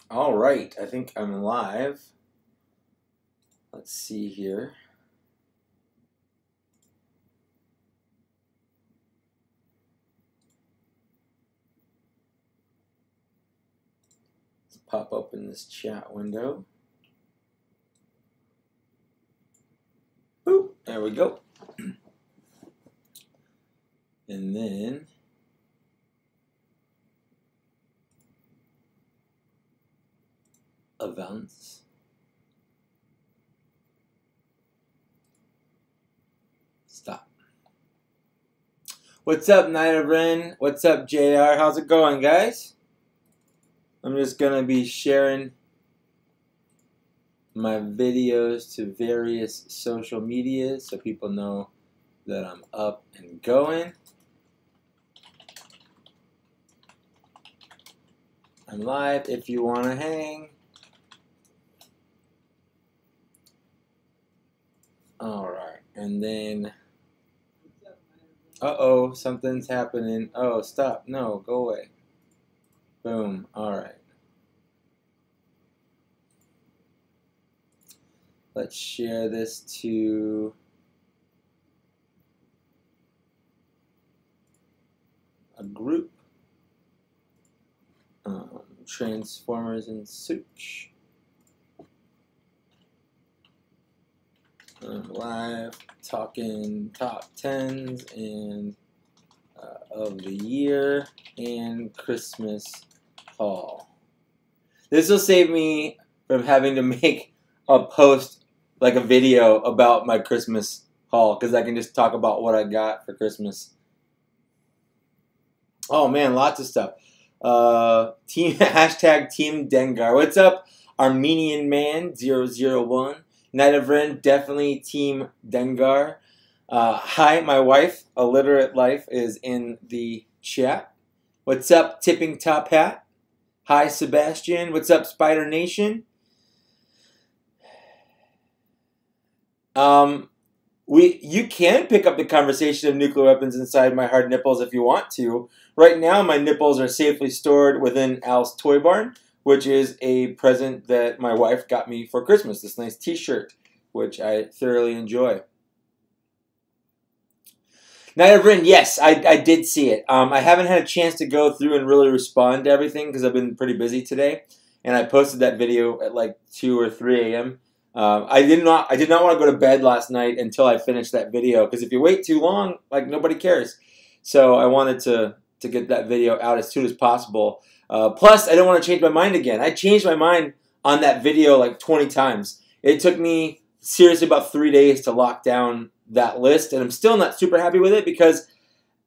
All right, I think I'm live. Let's see here. Let's pop open this chat window. Boop, there we go. And then events. Stop. What's up, Night of Ren? What's up, JR? How's it going, guys? I'm just going to be sharing my videos to various social medias so people know that I'm up and going. I'm live if you want to hang. Alright, and then, uh-oh, something's happening. Oh, stop. No, go away. Boom. Alright. Let's share this to a group. Transformers and Such. Live talking top 10s and of the year and Christmas haul. This will save me from having to make a post, like a video about my Christmas haul, because I can just talk about what I got for Christmas. Oh man, lots of stuff. Hashtag Team Dengar. What's up, Armenian Man 001? Night of Ren, definitely Team Dengar. Hi, my wife, Illiterate Life, is in the chat. What's up, Tipping Top Hat? Hi, Sebastian. What's up, Spider Nation? You can pick up the conversation of nuclear weapons inside my hard nipples if you want to. Right now, my nipples are safely stored within Al's Toy Barn, which is a present that my wife got me for Christmas. This nice t-shirt, which I thoroughly enjoy. Night of Rin, yes, I did see it. I haven't had a chance to go through and really respond to everything because I've been pretty busy today. And I posted that video at like 2 or 3 a.m. I did not want to go to bed last night until I finished that video, because if you wait too long, like, nobody cares. So I wanted to get that video out as soon as possible. Plus, I don't want to change my mind again. I changed my mind on that video like 20 times. It took me seriously about 3 days to lock down that list, and I'm still not super happy with it because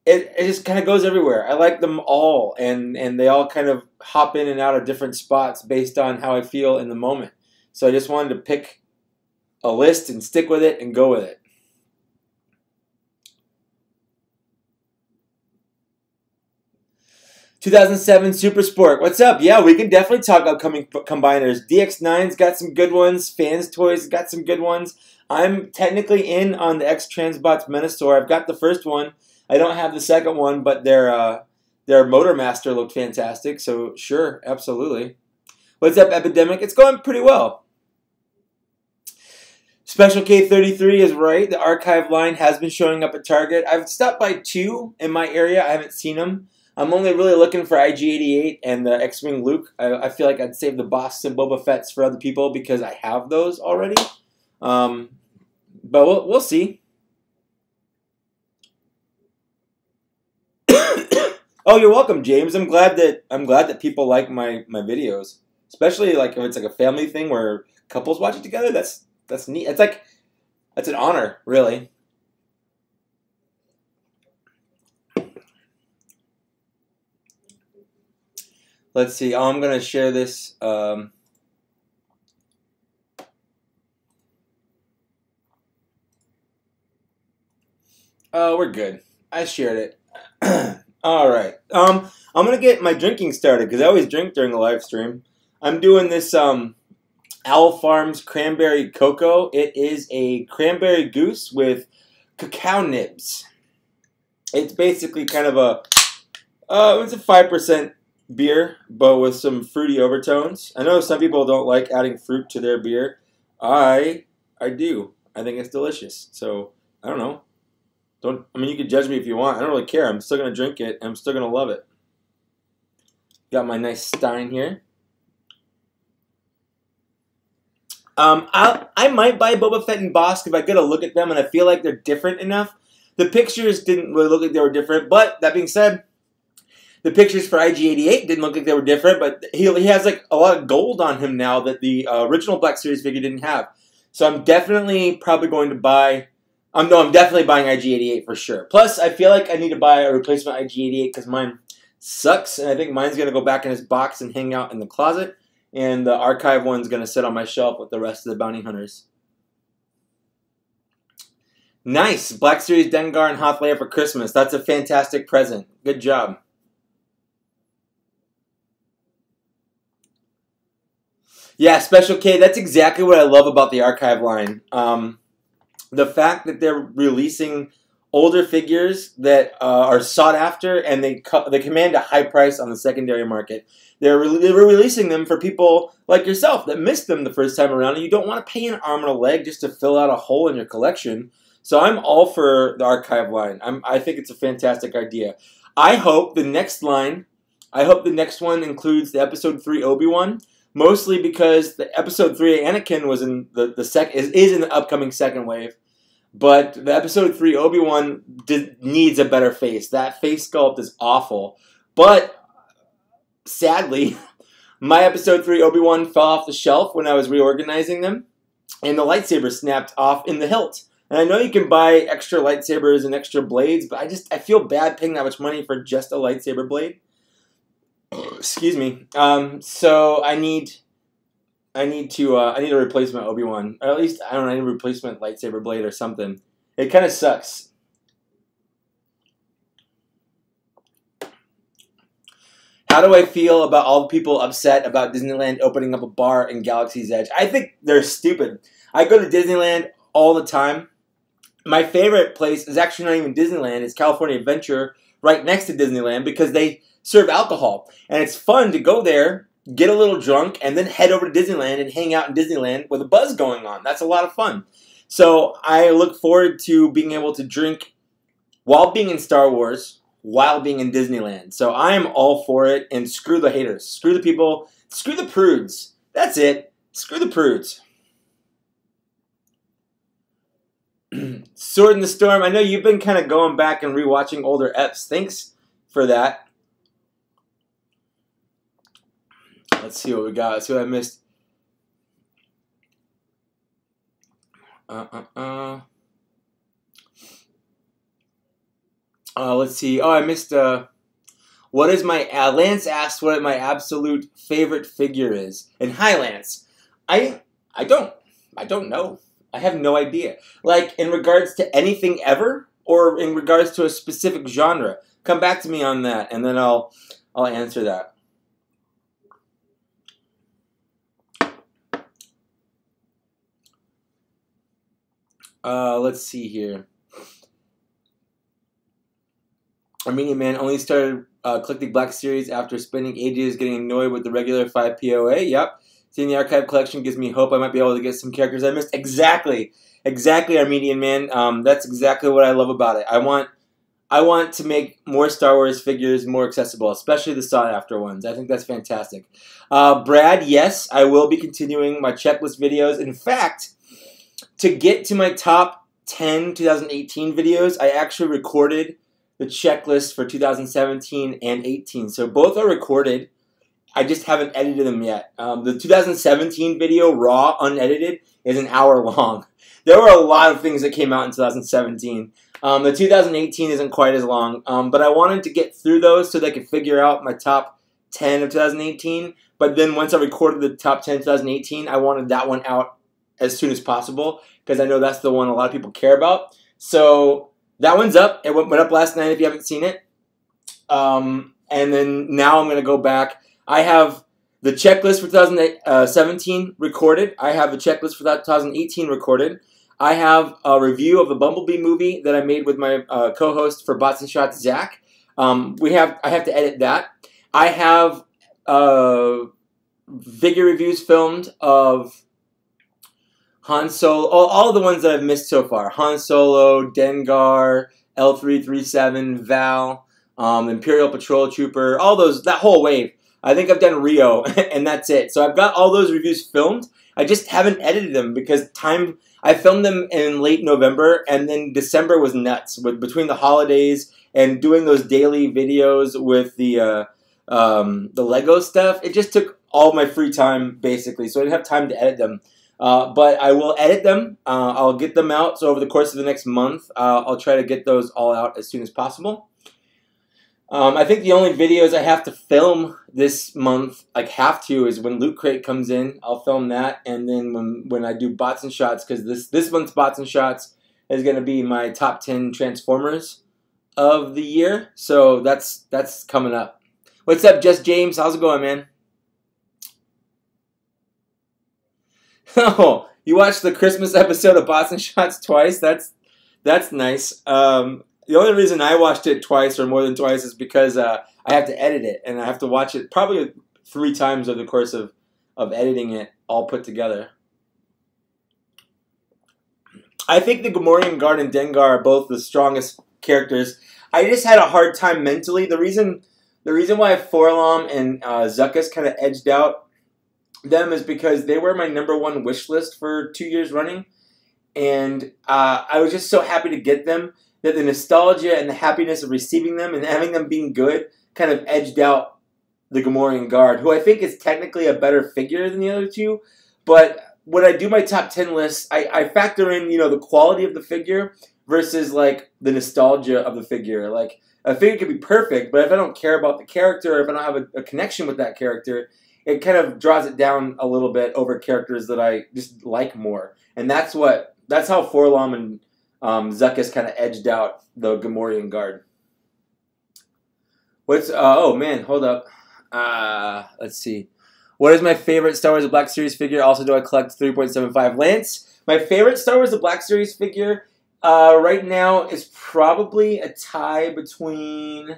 it just kind of goes everywhere. I like them all, and they all kind of hop in and out of different spots based on how I feel in the moment. So I just wanted to pick a list and stick with it and go with it. "2007 Super Sport." What's up? Yeah, we can definitely talk upcoming combiners. DX9's got some good ones. Fans Toys got some good ones. I'm technically in on the X-Transbots Menasor. I've got the first one. I don't have the second one, but their Motor Master looked fantastic. So sure, absolutely. What's up, Epidemic? It's going pretty well. Special K33 is right. The archive line has been showing up at Target. I've stopped by 2 in my area. I haven't seen them. I'm only really looking for IG-88 and the X-Wing Luke. I feel like I'd save the Boss and Boba Fett's for other people because I have those already. But we'll see. Oh, you're welcome, James. I'm glad that people like my videos, especially like if it's like a family thing where couples watch it together. That's neat. That's an honor, really. Let's see. Oh, I'm going to share this. Oh, we're good. I shared it. All right. I'm going to get my drinking started because I always drink during the live stream. I'm doing this Owl Farms Cranberry Cocoa. It is a cranberry goose with cacao nibs. It's basically kind of it's a 5% beer, but with some fruity overtones. I know some people don't like adding fruit to their beer. I do. I think it's delicious. So I don't know. I mean, you can judge me if you want. I don't really care. I'm still gonna drink it, and I'm still gonna love it. Got my nice stein here. I might buy Boba Fett and Bosk if I get a look at them and I feel like they're different enough. The pictures didn't really look like they were different, but that being said, the pictures for IG-88 didn't look like they were different, but he has like a lot of gold on him now that the original Black Series figure didn't have. So I'm definitely probably going to buy... I'm definitely buying IG-88 for sure. Plus, I feel like I need to buy a replacement IG-88 because mine sucks, and I think mine's going to go back in his box and hang out in the closet, and the archive one's going to sit on my shelf with the rest of the bounty hunters. Nice! Black Series Dengar and Hoth Leia for Christmas. That's a fantastic present. Good job. Yeah, Special K, that's exactly what I love about the archive line. The fact that they're releasing older figures that are sought after and they command a high price on the secondary market. They're releasing them for people like yourself that missed them the first time around and you don't want to pay an arm and a leg just to fill out a hole in your collection. So I'm all for the archive line. I think it's a fantastic idea. I hope the next one includes the Episode 3 Obi-Wan. Mostly because the Episode 3 Anakin was in is in the upcoming second wave, but the Episode 3 Obi-Wan needs a better face. That face sculpt is awful. But sadly, my Episode 3 Obi-Wan fell off the shelf when I was reorganizing them, and the lightsaber snapped off in the hilt. And I know you can buy extra lightsabers and extra blades, but I feel bad paying that much money for just a lightsaber blade. Excuse me. So I need a replacement Obi-Wan, or at least I don't know, I need a replacement lightsaber blade or something. It kind of sucks. How do I feel about all the people upset about Disneyland opening up a bar in Galaxy's Edge? I think they're stupid. I go to Disneyland all the time. My favorite place is actually not even Disneyland. It's California Adventure, right next to Disneyland, because they serve alcohol. And it's fun to go there, get a little drunk, and then head over to Disneyland and hang out in Disneyland with a buzz going on. That's a lot of fun. So I look forward to being able to drink while being in Star Wars, while being in Disneyland. So I am all for it, and screw the haters. Screw the people. Screw the prudes. That's it. Screw the prudes. Sword in the Storm. I know you've been kind of going back and rewatching older eps. Thanks for that. Let's see what we got. Let's see what I missed. Let's see. Oh, I missed. What is my... Lance asked what my absolute favorite figure is. And hi, Lance. I don't know. I have no idea. Like, in regards to anything ever? Or in regards to a specific genre? Come back to me on that, and then I'll answer that. Let's see here. Armenian Man only started collecting Black Series after spending ages getting annoyed with the regular 5 POA. Yep. Seeing the archive collection gives me hope I might be able to get some characters I missed. Exactly, Armenian Man. That's exactly what I love about it. I want to make more Star Wars figures more accessible, especially the sought-after ones. I think that's fantastic. Brad, yes, I will be continuing my checklist videos. In fact, to get to my top 10 2018 videos, I actually recorded the checklist for 2017 and 18. So both are recorded. I just haven't edited them yet. The 2017 video, raw, unedited, is an hour long. There were a lot of things that came out in 2017. The 2018 isn't quite as long, but I wanted to get through those so that I could figure out my top 10 of 2018. But then once I recorded the top 10 of 2018, I wanted that one out as soon as possible because I know that's the one a lot of people care about. So that one's up. It went up last night if you haven't seen it. And then now I'm going to go back. I have the checklist for 2017 recorded. I have the checklist for 2018 recorded. I have a review of the Bumblebee movie that I made with my co-host for Bots and Shots, Zach. I have to edit that. I have figure reviews filmed of Han Solo, all the ones that I've missed so far. Han Solo, Dengar, L337, Val, Imperial Patrol Trooper, all those, that whole wave. I think I've done Rio, and that's it. So I've got all those reviews filmed. I just haven't edited them because I filmed them in late November, and then December was nuts. Between the holidays and doing those daily videos with the Lego stuff, it just took all my free time, basically. So I didn't have time to edit them. But I will edit them. I'll get them out. So over the course of the next month, I'll try to get those all out as soon as possible. I think the only videos I have to film this month, like have to, is when Loot Crate comes in. I'll film that, and then when I do bots and shots, because this month's bots and shots is going to be my top 10 Transformers of the year. So that's coming up. What's up, Just James? How's it going, man? Oh, you watched the Christmas episode of Bots and Shots twice? That's nice. The only reason I watched it twice or more than twice is because I have to edit it, and I have to watch it probably 3 times over the course of editing it all put together. I think the Gamorrean Guard and Dengar are both the strongest characters. I just had a hard time mentally. The reason why Forlom and Zuckuss kind of edged out them is because they were my #1 wish list for 2 years running, and I was just so happy to get them that the nostalgia and the happiness of receiving them and having them being good kind of edged out the Gamorrean Guard, who I think is technically a better figure than the other two. But when I do my top 10 lists, I factor in, the quality of the figure versus like the nostalgia of the figure. Like, a figure could be perfect, but if I don't care about the character, or if I don't have a connection with that character, it kind of draws it down a little bit over characters that I just like more. And that's how Forlom and Zuckuss kind of edged out the Gamorrean Guard. Oh man, hold up. Let's see. What is my favorite Star Wars The Black Series figure? Also, do I collect 3.75 Lance? My favorite Star Wars The Black Series figure right now is probably a tie between.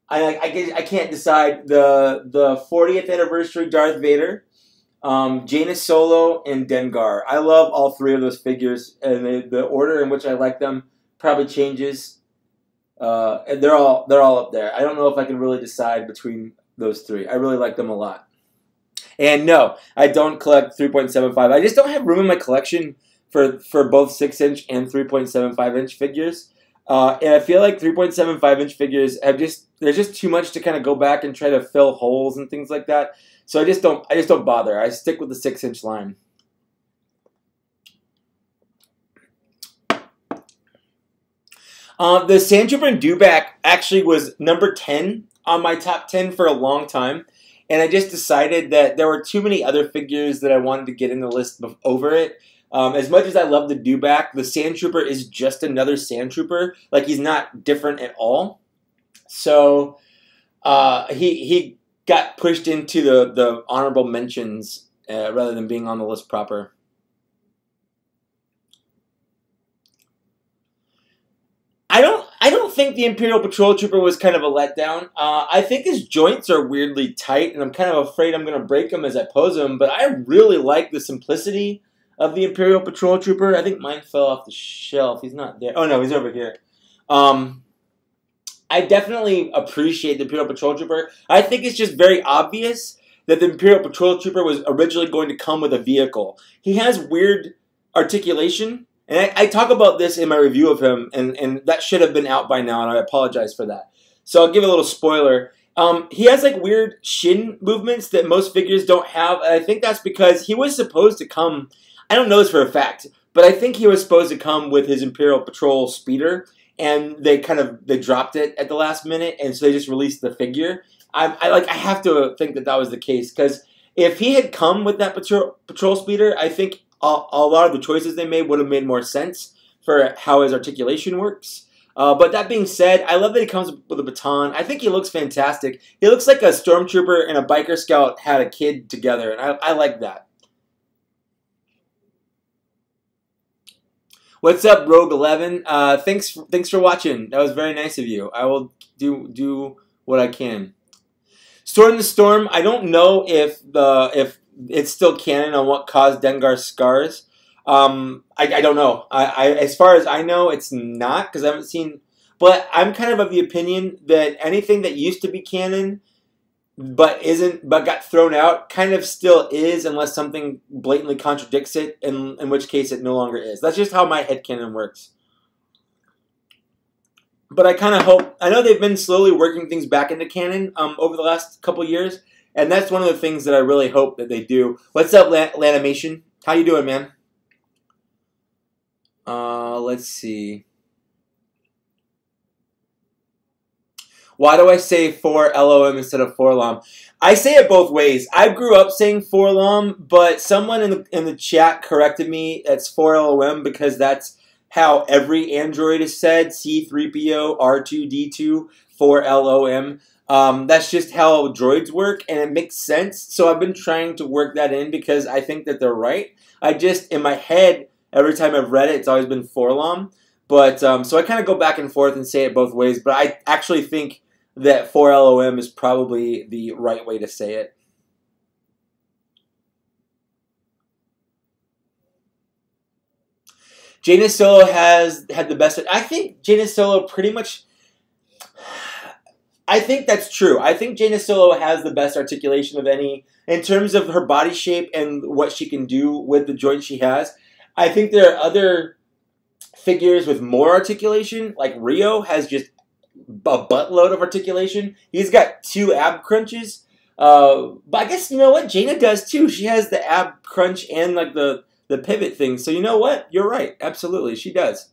I can't decide the 40th anniversary Darth Vader, Jaina Solo, and Dengar. I love all 3 of those figures, and the order in which I like them probably changes. And they're all up there. I don't know if I can really decide between those 3. I really like them a lot. And no, I don't collect 3.75. I just don't have room in my collection for both 6-inch and 3.75-inch figures. And I feel like 3.75-inch figures there's just too much to kind of go back and try to fill holes and things like that. So I just don't bother. I stick with the 6-inch line. The Sandtrooper and Dewback actually was number 10 on my top 10 for a long time. And I just decided that there were too many other figures that I wanted to get in the list over it. As much as I love the Dewback, the Sandtrooper is just another Sandtrooper. Like, he's not different at all. So he got pushed into the honorable mentions rather than being on the list proper. I don't think the Imperial Patrol Trooper was kind of a letdown. I think his joints are weirdly tight, and I'm kind of afraid I'm going to break them as I pose them. But I really like the simplicity of the Imperial Patrol Trooper. I think mine fell off the shelf. He's not there. Oh, no, he's over here. I definitely appreciate the Imperial Patrol Trooper. I think it's just very obvious that the Imperial Patrol Trooper was originally going to come with a vehicle. He has weird articulation. And I talk about this in my review of him, and that should have been out by now, and I apologize for that. So I'll give a little spoiler. He has like weird shin movements that most figures don't have, and I think that's because he was supposed to come, I don't know this for a fact, but I think he was supposed to come with his Imperial Patrol speeder, and they dropped it at the last minute, and so they just released the figure. I have to think that was the case, because if he had come with that patrol speeder, I think a lot of the choices they made would have made more sense for how his articulation works. But that being said, I love that he comes with a baton. I think he looks fantastic. He looks like a stormtrooper and a biker scout had a kid together, and I like that. What's up, Rogue 11? Thanks for watching. That was very nice of you. I will do what I can. Sword in the Storm. I don't know if it's still canon on what caused Dengar's scars. I don't know. As far as I know, it's not because I haven't seen. But I'm kind of the opinion that anything that used to be canon but got thrown out kind of still is unless something blatantly contradicts it, in which case it no longer is. That's just how my headcanon works. But I kind of hope, I know they've been slowly working things back into canon over the last couple years, and that's one of the things that I really hope that they do. What's up, Lanimation? How you doing, man? Let's see. Why do I say 4LOM instead of 4LOM? I say it both ways. I grew up saying 4LOM, but someone in the chat corrected me. It's 4LOM because that's how every Android is said. C3PO, R2D2, 4LOM. That's just how droids work, and it makes sense. So I've been trying to work that in because I think that they're right. I just, in my head, every time I've read it, it's always been 4LOM. But, so I kind of go back and forth and say it both ways. But I actually think that 4LOM is probably the right way to say it. Jaina Solo has had the best. I think Jaina Solo pretty much. I think that's true. I think Jaina Solo has the best articulation of any in terms of her body shape and what she can do with the joints she has. I think there are other figures with more articulation, like Rio has just a buttload of articulation. He's got 2 ab crunches. But I guess, you know what? Jaina does too. She has the ab crunch and like the pivot thing. So you know what? You're right. Absolutely. She does.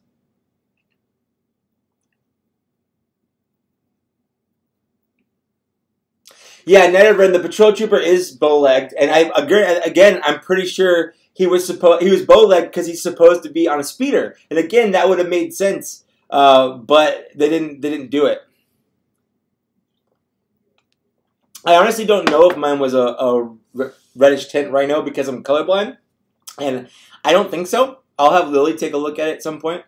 Yeah, Netherren, the patrol trooper is bow-legged. And I agree, again, I'm pretty sure he was bow-legged because he's supposed to be on a speeder. And again, that would have made sense. But they didn't do it. I honestly don't know if mine was a reddish tint rhino because I'm colorblind, and I don't think so. I'll have Lily take a look at it at some point.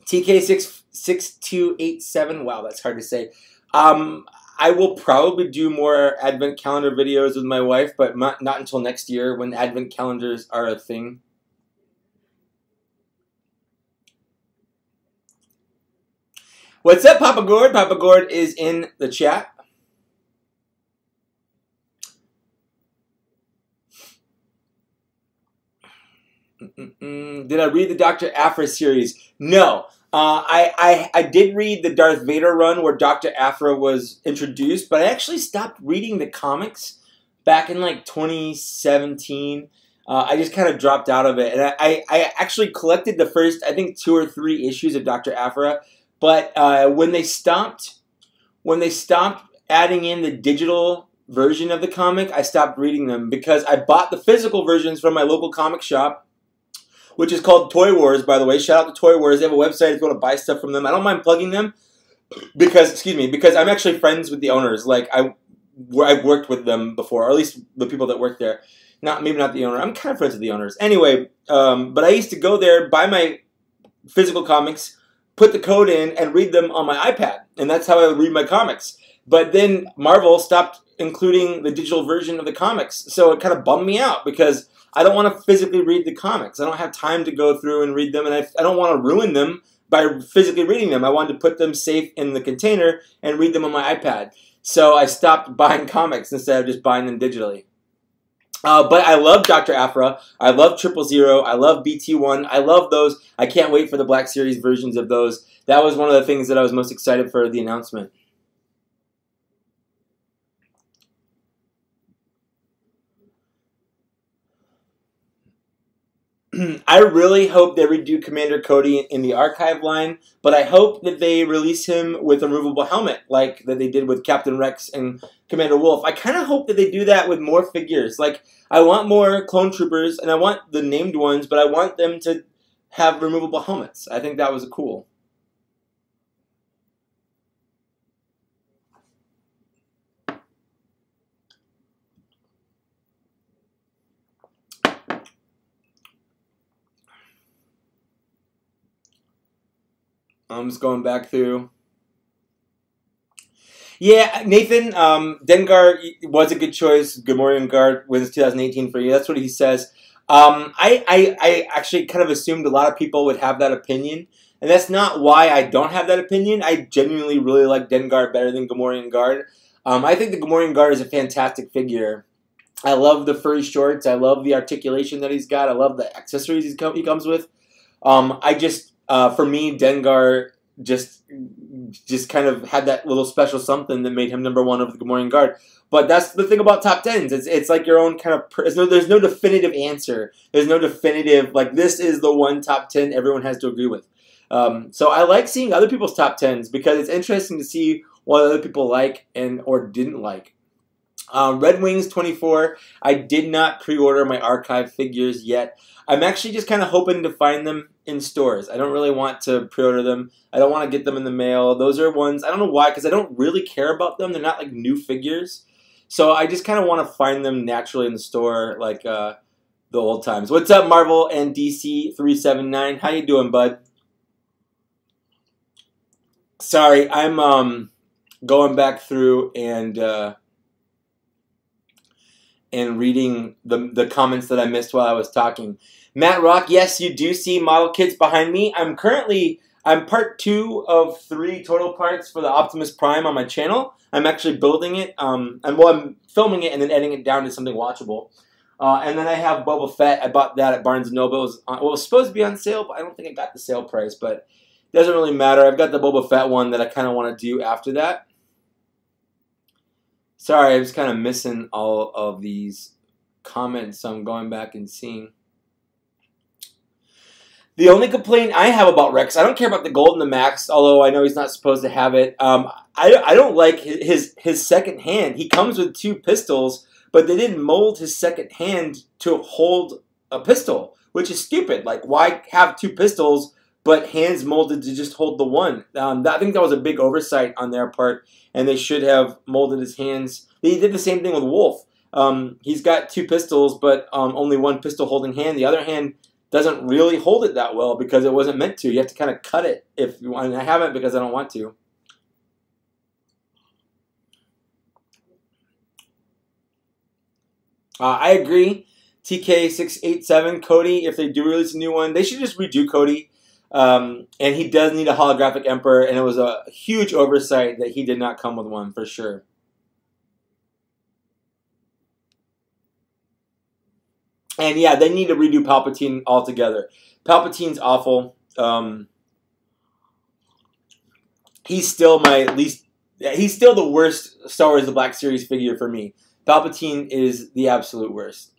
TK6287. Wow, that's hard to say. I will probably do more advent calendar videos with my wife, but not until next year when advent calendars are a thing. What's up, Papa Gord? Papa Gord is in the chat. Did I read the Dr. Aphra series? No. I did read the Darth Vader run where Dr. Aphra was introduced, but I actually stopped reading the comics back in like 2017. I just kind of dropped out of it. And I actually collected the first, I think, 2 or 3 issues of Dr. Aphra. But when they stopped adding in the digital version of the comic, I stopped reading them because I bought the physical versions from my local comic shop, which is called Toy Wars, by the way. Shout out to Toy Wars. They have a website if you want to buy stuff from them. I don't mind plugging them because I'm actually friends with the owners. Like I've worked with them before, or at least the people that work there. Maybe not the owner. I'm kind of friends with the owners. Anyway, but I used to go there, buy my physical comics, put the code in, and read them on my iPad. And that's how I would read my comics. But then Marvel stopped including the digital version of the comics. So it kind of bummed me out because I don't want to physically read the comics. I don't have time to go through and read them, and I don't want to ruin them by physically reading them. I wanted to put them safe in the container and read them on my iPad. So I stopped buying comics instead of just buying them digitally. But I love Dr. Aphra. I love 000. I love BT1. I love those. I can't wait for the Black Series versions of those. That was one of the things that I was most excited for the announcement. I really hope they redo Commander Cody in the archive line, but I hope that they release him with a removable helmet, like that they did with Captain Rex and Commander Wolf. I kind of hope that they do that with more figures. Like, I want more clone troopers, and I want the named ones, but I want them to have removable helmets. I think that was cool. I'm just going back through. Yeah, Nathan, Dengar was a good choice. Good morning, Guard wins 2018 for you. That's what he says. I actually kind of assumed a lot of people would have that opinion, and that's not why I don't have that opinion. I genuinely really like Dengar better than Gamorrean Guard. I think the Gamorrean Guard is a fantastic figure. I love the furry shorts. I love the articulation that he's got. I love the accessories he comes with. I just, for me, Dengar just kind of had that little special something that made him #1 of the Gamorrean Guard. But that's the thing about top tens. It's like your own kind of. There's no definitive answer. There's no definitive like this is the one top 10 everyone has to agree with. So I like seeing other people's top tens because it's interesting to see what other people like and or didn't like. Red Wings 24. I did not pre-order my archive figures yet. I'm actually just kind of hoping to find them in stores. I don't really want to pre-order them. I don't want to get them in the mail. Those are ones, I don't know why, because I don't really care about them. They're not like new figures. So I just kind of want to find them naturally in the store like the old times. What's up, Marvel and DC 379? How you doing, bud? Sorry, I'm going back through and reading the comments that I missed while I was talking. Matt Rock, yes, you do see model kits behind me. I'm part 2 of 3 total parts for the Optimus Prime on my channel. I'm actually building it, I'm filming it and then editing it down to something watchable. And then I have Boba Fett. I bought that at Barnes & Noble. It was supposed to be on sale, but I don't think I got the sale price, but it doesn't really matter. I've got the Boba Fett one that I kind of want to do after that. Sorry, I was kind of missing all of these comments, so I'm going back and seeing. The only complaint I have about Rex, I don't care about the gold and the max, although I know he's not supposed to have it. I don't like his second hand. He comes with 2 pistols, but they didn't mold his second hand to hold a pistol, which is stupid. Like, why have 2 pistols, but hands molded to just hold the one? I think that was a big oversight on their part, and they should have molded his hands. They did the same thing with Wolf. He's got 2 pistols, but only 1 pistol holding hand. The other hand doesn't really hold it that well because it wasn't meant to. You have to kind of cut it if you want. And I haven't because I don't want to. I agree. TK687, Cody, if they do release a new one, they should just redo Cody. And he does need a holographic Emperor, and it was a huge oversight that he did not come with one, for sure. And yeah, they need to redo Palpatine altogether. Palpatine's awful. He's still he's still the worst Star Wars The Black Series figure for me. Palpatine is the absolute worst.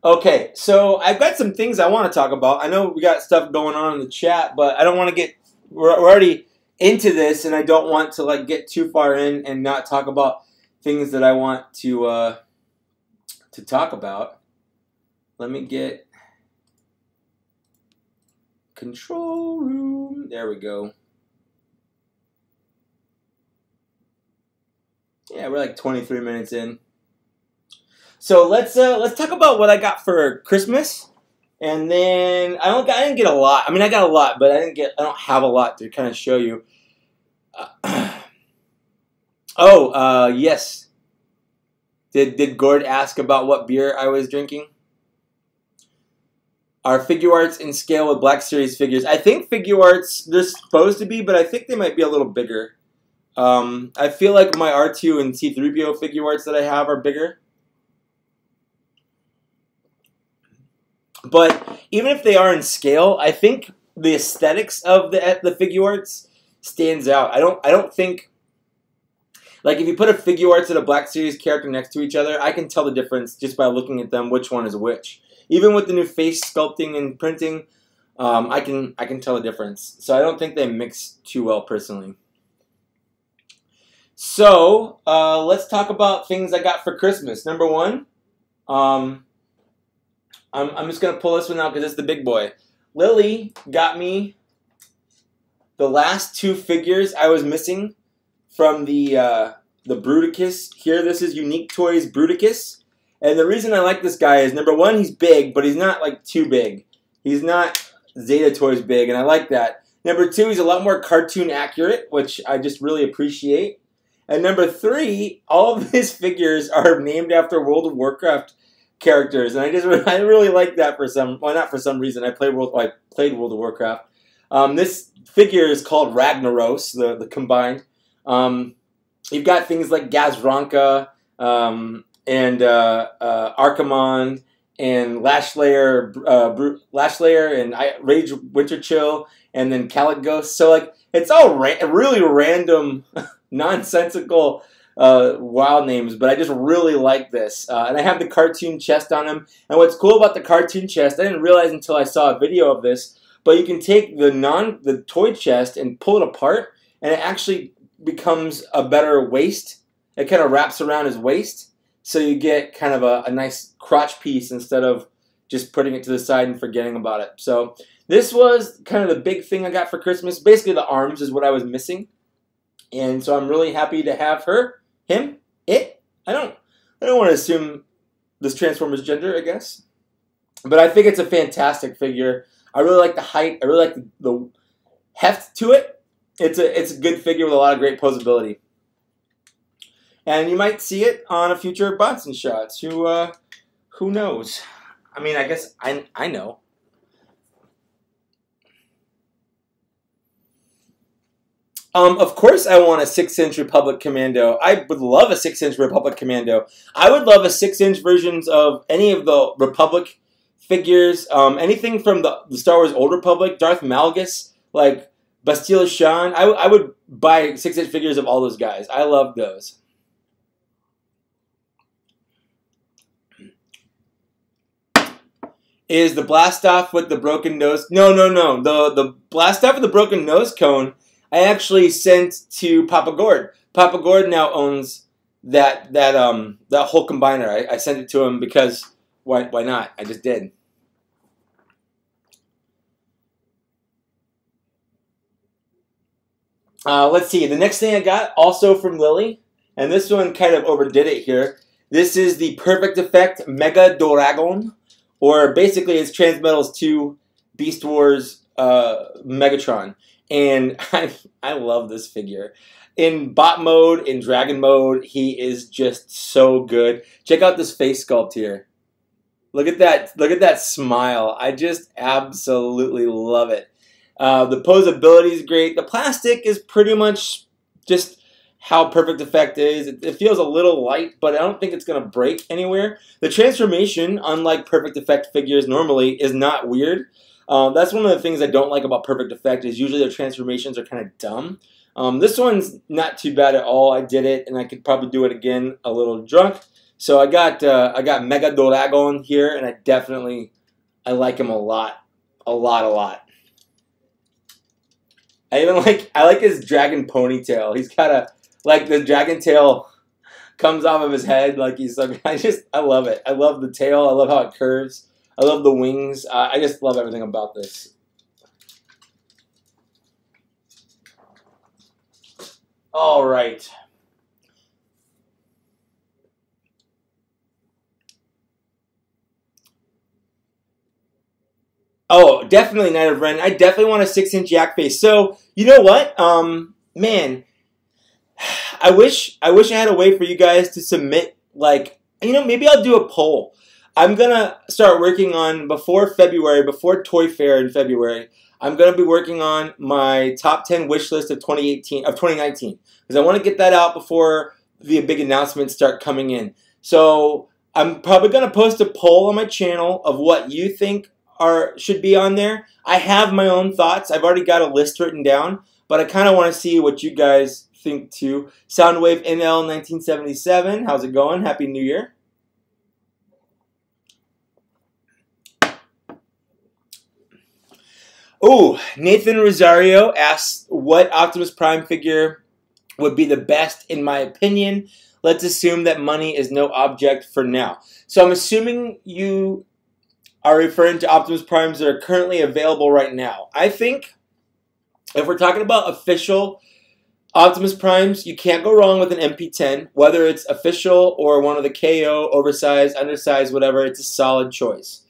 Okay, so I've got some things I want to talk about. I know we got stuff going on in the chat, but I don't want to get... We're already into this, and I don't want to like get too far in and not talk about things that I want to talk about. Let me get control room. There we go. Yeah, we're like 23 minutes in. So let's talk about what I got for Christmas, and then I didn't get a lot. I mean, I got a lot, but I don't have a lot to kind of show you. Yes. Did Gord ask about what beer I was drinking? Are Figure Arts in scale with Black Series figures? I think Figure Arts, they're supposed to be, but I think they might be a little bigger. I feel like my R2 and C-3PO Figure Arts that I have are bigger. But even if they are in scale, I think the aesthetics of the Figure Arts stands out. I don't think... Like, if you put a Figure Arts and a Black Series character next to each other, I can tell the difference just by looking at them, which one is which. Even with the new face sculpting and printing, I can tell the difference. So I don't think they mix too well, personally. So, let's talk about things I got for Christmas. Number 1, I'm just going to pull this one out because it's the big boy. Lily got me the last 2 figures I was missing from the Bruticus. Here, this is Unique Toys Bruticus. And the reason I like this guy is, number 1, he's big, but he's not, like, too big. He's not Zeta Toys big, and I like that. Number 2, he's a lot more cartoon accurate, which I just really appreciate. And number 3, all of his figures are named after World of Warcraft characters, and I really like that for some, well, not for some reason. I played World of Warcraft. This figure is called Ragnaros, the combined. You've got things like Gazranka and Archimonde and Lashlayer and Rage Winterchill, and then Caligos. So like it's all really random, nonsensical wild names, but I just really like this. And I have the cartoon chest on him. And what's cool about the cartoon chest, I didn't realize until I saw a video of this, but you can take the toy chest and pull it apart, and it actually becomes a better waist. It kind of wraps around his waist, so you get kind of a nice crotch piece instead of just putting it to the side and forgetting about it. So this was kind of the big thing I got for Christmas. Basically, the arms is what I was missing, and so I'm really happy to have her, him, it. I don't want to assume this Transformer's gender, I guess, but I think it's a fantastic figure. I really like the height. I really like the heft to it. It's a good figure with a lot of great posability. And you might see it on a future Bronson shots. Who knows? I mean, I guess I know. Of course I want a 6-inch Republic Commando. I would love a 6-inch Republic Commando. I would love a 6-inch versions of any of the Republic figures. Anything from the Star Wars Old Republic, Darth Malgus, like Bastille Shan. I would buy 6-inch figures of all those guys. I love those. Is the Blastoff with the broken nose? No. The Blastoff with the broken nose cone, I actually sent to Papa Gord. Papa Gord now owns that whole combiner. I sent it to him because why not? I just did. Let's see. The next thing I got, also from Lily, and this one kind of overdid it here. This is the Perfect Effect Mega Doragon, or basically it's Transmetal's 2 Beast Wars Megatron. And I love this figure. In bot mode, in dragon mode, he is just so good. Check out this face sculpt here. Look at that smile. I just absolutely love it. The posability is great. The plastic is pretty much just how Perfect Effect is. It feels a little light, but I don't think it's going to break anywhere. The transformation, unlike Perfect Effect figures normally, is not weird. That's one of the things I don't like about Perfect Effect, is usually their transformations are kind of dumb. This one's not too bad at all. I did it, and I could probably do it again a little drunk. So I got Mega Doragon here, and I like him a lot. I like his dragon ponytail. He's got the dragon tail comes off of his head like he's so. I love it. I love the tail. I love how it curves. I love the wings. I just love everything about this. All right. Oh, definitely Knight of Ren. I definitely want a 6-inch yak face. So, you know what? Man, I wish I had a way for you guys to submit, like, maybe I'll do a poll. I'm going to start working on, before Toy Fair in February, I'm going to be working on my top 10 wish list of 2019, because I want to get that out before the big announcements start coming in. So I'm probably going to post a poll on my channel of what you think should be on there. I have my own thoughts. I've already got a list written down, but I kind of want to see what you guys think too. Soundwave NL 1977, how's it going? Happy New Year. Oh, Nathan Rosario asks what Optimus Prime figure would be the best in my opinion. Let's assume that money is no object for now. So I'm assuming you are referring to Optimus Primes that are currently available right now. I think if we're talking about official Optimus Primes, you can't go wrong with an MP10. Whether it's official or one of the KO, oversized, undersized, whatever, it's a solid choice.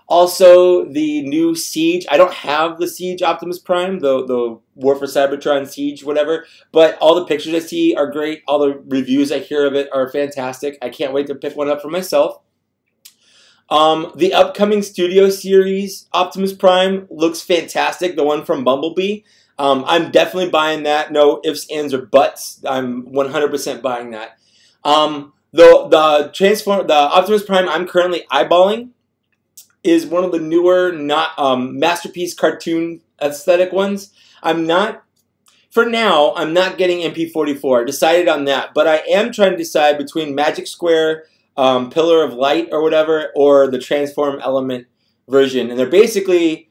Also, the new Siege. I don't have the Siege Optimus Prime, the War for Cybertron Siege, whatever. But all the pictures I see are great. All the reviews I hear of it are fantastic. I can't wait to pick one up for myself. The upcoming Studio Series Optimus Prime looks fantastic. The one from Bumblebee. I'm definitely buying that. No ifs, ands, or buts. I'm 100% buying that. The Optimus Prime I'm currently eyeballing is one of the newer, not masterpiece cartoon aesthetic ones. For now, I'm not getting MP44. Decided on that, but I am trying to decide between Magic Square, Pillar of Light or whatever, or the Transform Element version, and they're basically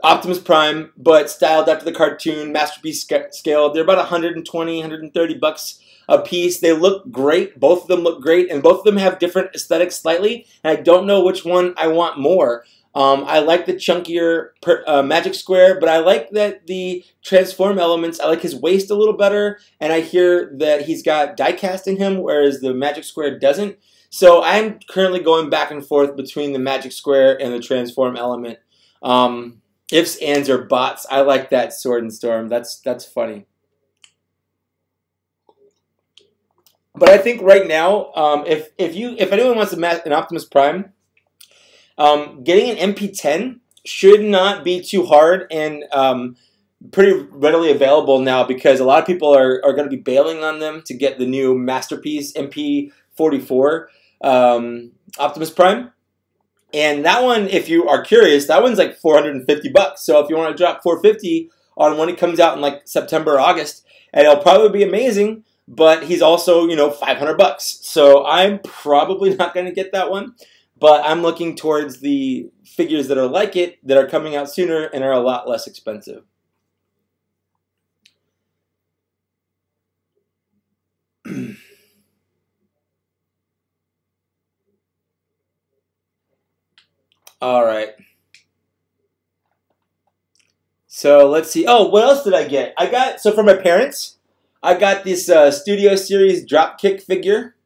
Optimus Prime, but styled after the cartoon, masterpiece scale. They're about 120, 130 bucks a piece. They look great. Both of them look great, and both of them have different aesthetics slightly, and I don't know which one I want more. I like the chunkier Magic Square, but I like that the Transform Elements, I like his waist a little better, and I hear that he's got die-cast in him, whereas the Magic Square doesn't. So I'm currently going back and forth between the Magic Square and the Transform Element. Ifs, ands, or bots. I like that Sword and Storm. That's funny. But I think right now, if anyone wants an Optimus Prime, getting an MP10 should not be too hard and pretty readily available now, because a lot of people are going to be bailing on them to get the new masterpiece MP44 Optimus Prime. And that one, if you are curious, that one's like 450 bucks. So if you want to drop 450 on when it comes out in like September or August, and it'll probably be amazing, but he's also, 500 bucks. So I'm probably not going to get that one, but I'm looking towards the figures that are like it, that are coming out sooner and are a lot less expensive. All right. So let's see. Oh, what else did I get? So for my parents, I got this Studio Series Dropkick figure.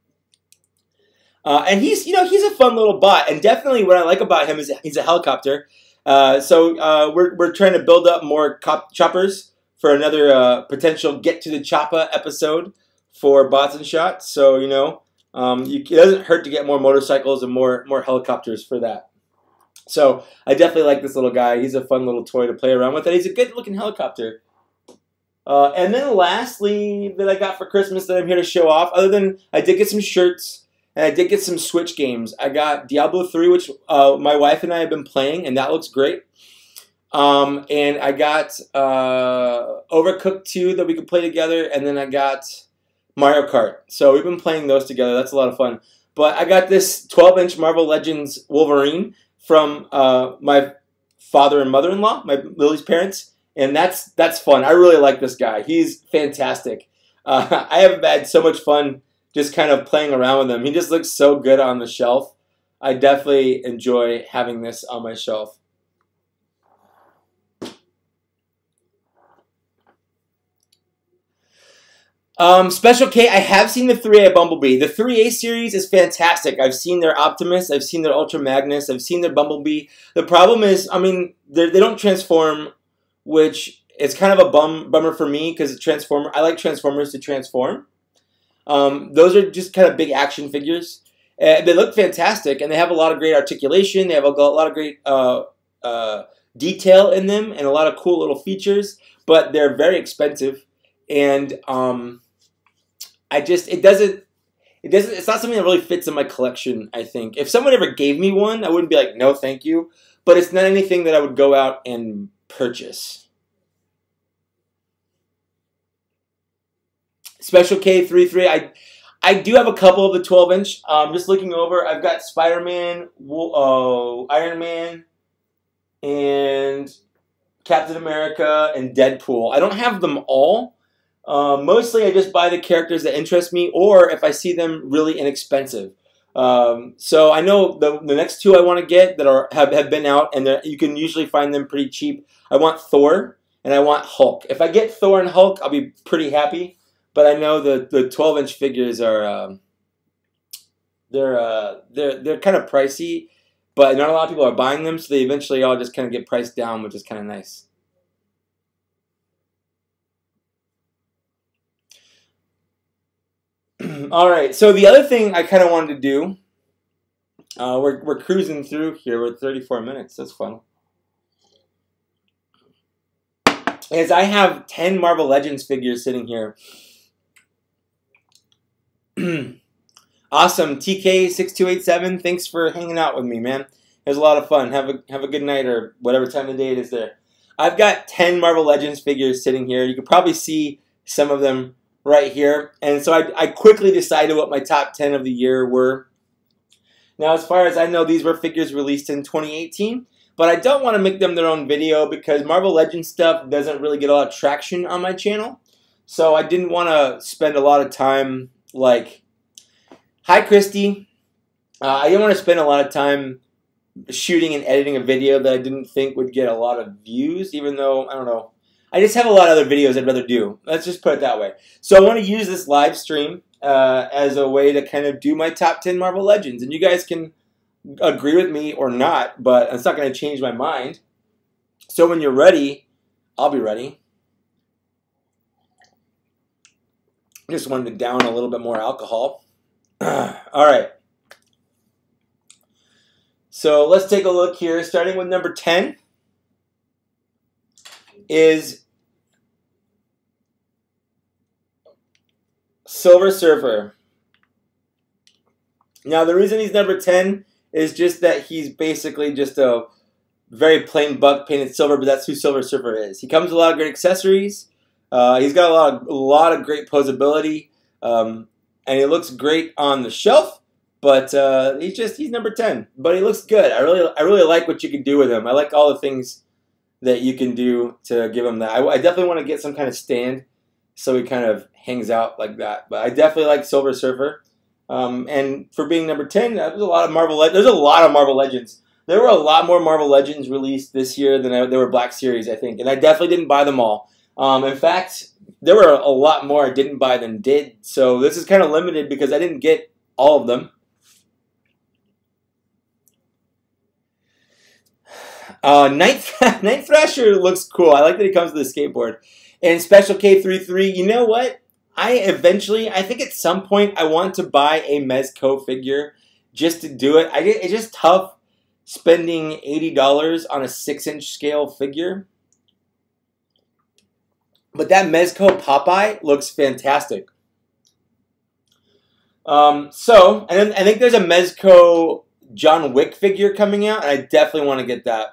And he's a fun little bot, and definitely what I like about him is he's a helicopter. So we're trying to build up more choppers for another potential Get to the Choppa episode for Bots and Shots. So it doesn't hurt to get more motorcycles and more helicopters for that. So I definitely like this little guy. He's a fun little toy to play around with, and he's a good-looking helicopter. And then lastly, that I got for Christmas that I'm here to show off, other than I did get some shirts, and I did get some Switch games. I got Diablo 3, which my wife and I have been playing, and that looks great. And I got Overcooked 2 that we could play together, and then I got Mario Kart. So we've been playing those together. That's a lot of fun. But I got this 12-inch Marvel Legends Wolverine from my father and mother-in-law, Lily's parents, and that's fun. I really like this guy. He's fantastic. I have had so much fun just kind of playing around with him. He just looks so good on the shelf. I definitely enjoy having this on my shelf. Special K, I have seen the 3A Bumblebee. The 3A series is fantastic. I've seen their Optimus, I've seen their Ultra Magnus, I've seen their Bumblebee. The problem is, they don't transform, which is kind of a bummer for me, because I like Transformers to transform. Those are just kind of big action figures. They look fantastic, and they have a lot of great articulation. They have a lot of great detail in them, and a lot of cool little features, but they're very expensive. And it's not something that really fits in my collection, I think. If someone ever gave me one, I wouldn't be like, no, thank you. But it's not anything that I would go out and purchase. Special K33, I do have a couple of the 12-inch. Just looking over, I've got Spider-Man, Iron Man, and Captain America, and Deadpool. I don't have them all. Mostly I just buy the characters that interest me, or if I see them really inexpensive. So I know the next two I want to get that have been out, and you can usually find them pretty cheap. I want Thor, and I want Hulk. If I get Thor and Hulk, I'll be pretty happy. But I know the 12-inch figures are they're kind of pricey. but not a lot of people are buying them, so they eventually all just kind of get priced down, which is kind of nice. All right, so the other thing I kind of wanted to do, we're cruising through here. We're 34 minutes. That's fun. Is I have 10 Marvel Legends figures sitting here. Awesome, TK6287. Thanks for hanging out with me, man. It was a lot of fun. Have a good night or whatever time of day it is there. I've got 10 Marvel Legends figures sitting here. You can probably see some of them right here. And so I quickly decided what my top 10 of the year were. Now, as far as I know, these were figures released in 2018. But I don't want to make them their own video because Marvel Legends stuff doesn't really get a lot of traction on my channel. So I didn't want to spend a lot of time like, hi Christy. I didn't want to spend a lot of time shooting and editing a video that I didn't think would get a lot of views, even though, I don't know. I just have a lot of other videos I'd rather do. Let's just put it that way. So I want to use this live stream as a way to kind of do my top 10 Marvel Legends. And you guys can agree with me or not, but it's not going to change my mind. So when you're ready, I'll be ready. Just wanted to down a little bit more alcohol. All right. So let's take a look here. Starting with number 10 is Silver Surfer. Now, the reason he's number 10 is just that he's basically just a very plain buck painted silver, but that's who Silver Surfer is. He comes with a lot of great accessories. He's got a lot of great posability, and he looks great on the shelf. But he's number 10. But he looks good. I really like what you can do with him. I like all the things that you can do to give him that. I definitely want to get some kind of stand so he kind of hangs out like that. But I definitely like Silver Surfer. And for being number 10, there's a lot of Marvel Legends. There were a lot more Marvel Legends released this year than there were Black Series, I think. And I definitely didn't buy them all. In fact, there were a lot more I didn't buy than did. So this is kind of limited because I didn't get all of them. Night Thrasher looks cool. I like that he comes with a skateboard. And Special K33, you know what? I think at some point I want to buy a Mezco figure just to do it. It's just tough spending $80 on a 6-inch scale figure. But that Mezco Popeye looks fantastic. And I think there's a Mezco John Wick figure coming out, and I definitely want to get that.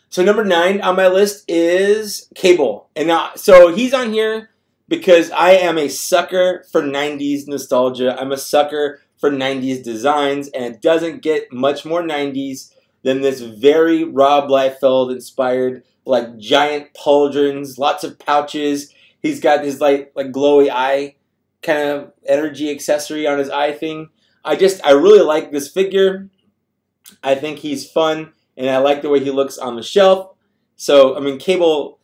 So number 9 on my list is Cable. And so he's on here because I am a sucker for 90s nostalgia. I'm a sucker for 90s designs, and it doesn't get much more 90s than this very Rob Liefeld inspired, like giant pauldrons, lots of pouches. He's got his like glowy eye kind of energy accessory on his eye thing. I really like this figure. I think he's fun. And I like the way he looks on the shelf. So, I mean, Cable,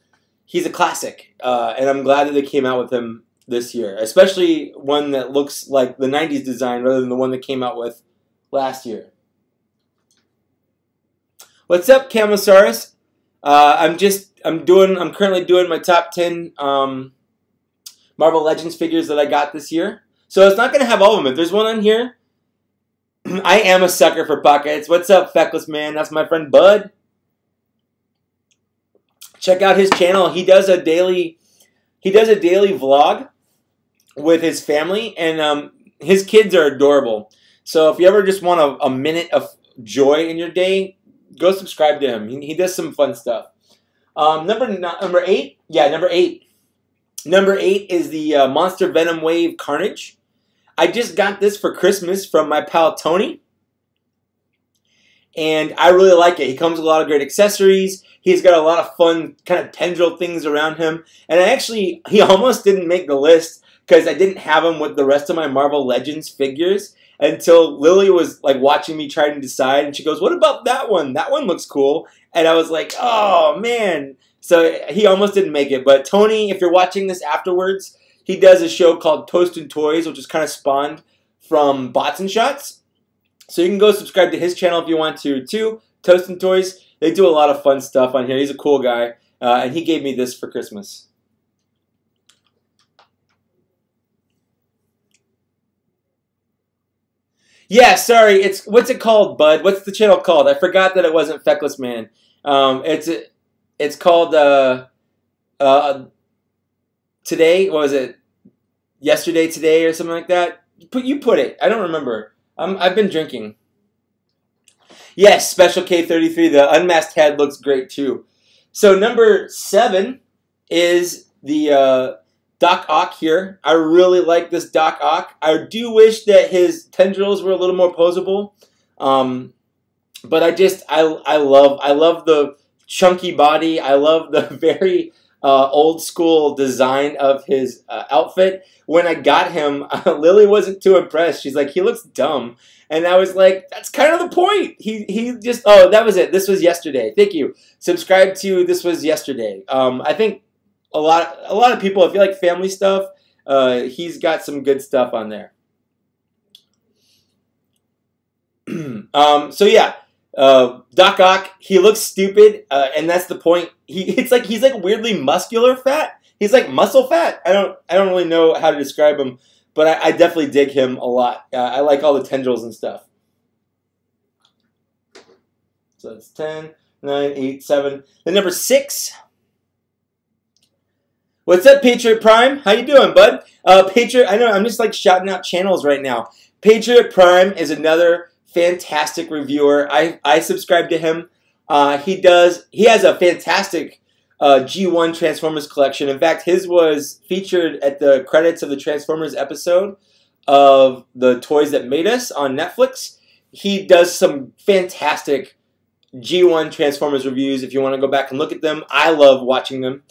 he's a classic. And I'm glad that they came out with him this year. Especially one that looks like the 90s design rather than the one that came out with last year. What's up, Camosaurus? I'm currently doing my top 10 Marvel Legends figures that I got this year. So it's not going to have all of them. If there's one on here, I am a sucker for pockets. What's up, Feckless Man? That's my friend Bud. Check out his channel. He does a daily vlog with his family, and his kids are adorable. So if you ever just want a minute of joy in your day, go subscribe to him. He does some fun stuff. Number 8? Yeah, number 8. Number 8 is the Monster Venom Wave Carnage. I just got this for Christmas from my pal Tony, and I really like it. He comes with a lot of great accessories. He's got a lot of fun kind of tendril things around him, and he almost didn't make the list because I didn't have him with the rest of my Marvel Legends figures until Lily was like watching me try to decide, and she goes, "What about that one? That one looks cool." And I was like, "Oh man!" So he almost didn't make it. But Tony, if you're watching this afterwards, he does a show called Toast and Toys, which is kind of spawned from Bots and Shots. So you can go subscribe to his channel if you want to, too. Toast and Toys. They do a lot of fun stuff on here. He's a cool guy, and he gave me this for Christmas. Yeah, sorry. What's it called, bud? What's the channel called? I forgot that it wasn't Feckless Man. It's called uh, Today. What was it? Yesterday, Today, or something like that. You put it. I don't remember. I've been drinking. Yes, Special K33. The unmasked head looks great too. So number 7 is the Doc Ock here. I really like this Doc Ock. I do wish that his tendrils were a little more posable, but I love the chunky body. I love the very old school design of his outfit. When I got him, Lily wasn't too impressed. She's like, he looks dumb. And I was like, that's kind of the point. He just, oh, that was it. This was yesterday. Thank you. Subscribe to This Was Yesterday. I think a lot of people, if you like family stuff, he's got some good stuff on there. So yeah, Doc Ock, he looks stupid, and that's the point. He's like weirdly muscular fat. He's like muscle fat. I don't really know how to describe him, but I definitely dig him a lot. I like all the tendrils and stuff. So that's 10, 9, 8, 7. Then number 6. What's up, Patriot Prime? How you doing, bud? Patriot, I know I'm just like shouting out channels right now. Patriot Prime is another fantastic reviewer. I subscribe to him. He has a fantastic G1 Transformers collection. In fact, his was featured at the credits of the Transformers episode of The Toys That Made Us on Netflix. He does some fantastic G1 Transformers reviews. If you want to go back and look at them, I love watching them.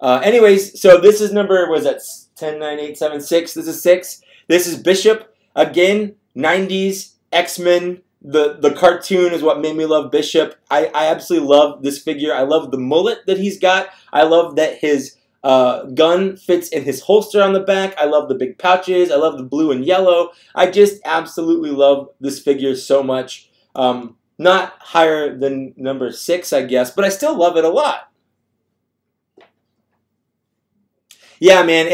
Anyways, so this is number, was that 10, 9, 8, 7, 6? This is 6. This is Bishop. Again, 90s, X-Men. The cartoon is what made me love Bishop. I absolutely love this figure. I love the mullet that he's got. I love that his gun fits in his holster on the back. I love the big pouches. I love the blue and yellow. I just absolutely love this figure so much. Not higher than number 6, I guess, but I still love it a lot. Yeah, man.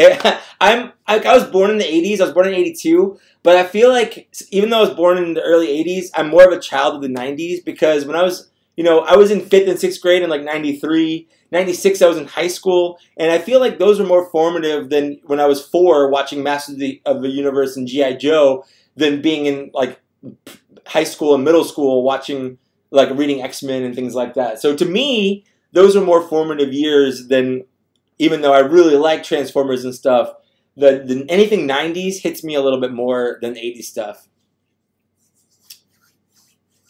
I was born in the 80s. I was born in 82. But I feel like even though I was born in the early 80s, I'm more of a child of the 90s because when I was, I was in 5th and 6th grade in like 93. 96, I was in high school. And I feel like those were more formative than when I was 4 watching Masters of the Universe and G.I. Joe than being in like high school and middle school watching, like reading X-Men and things like that. So to me, those are more formative years than, even though I really like Transformers and stuff, anything 90s hits me a little bit more than 80s stuff.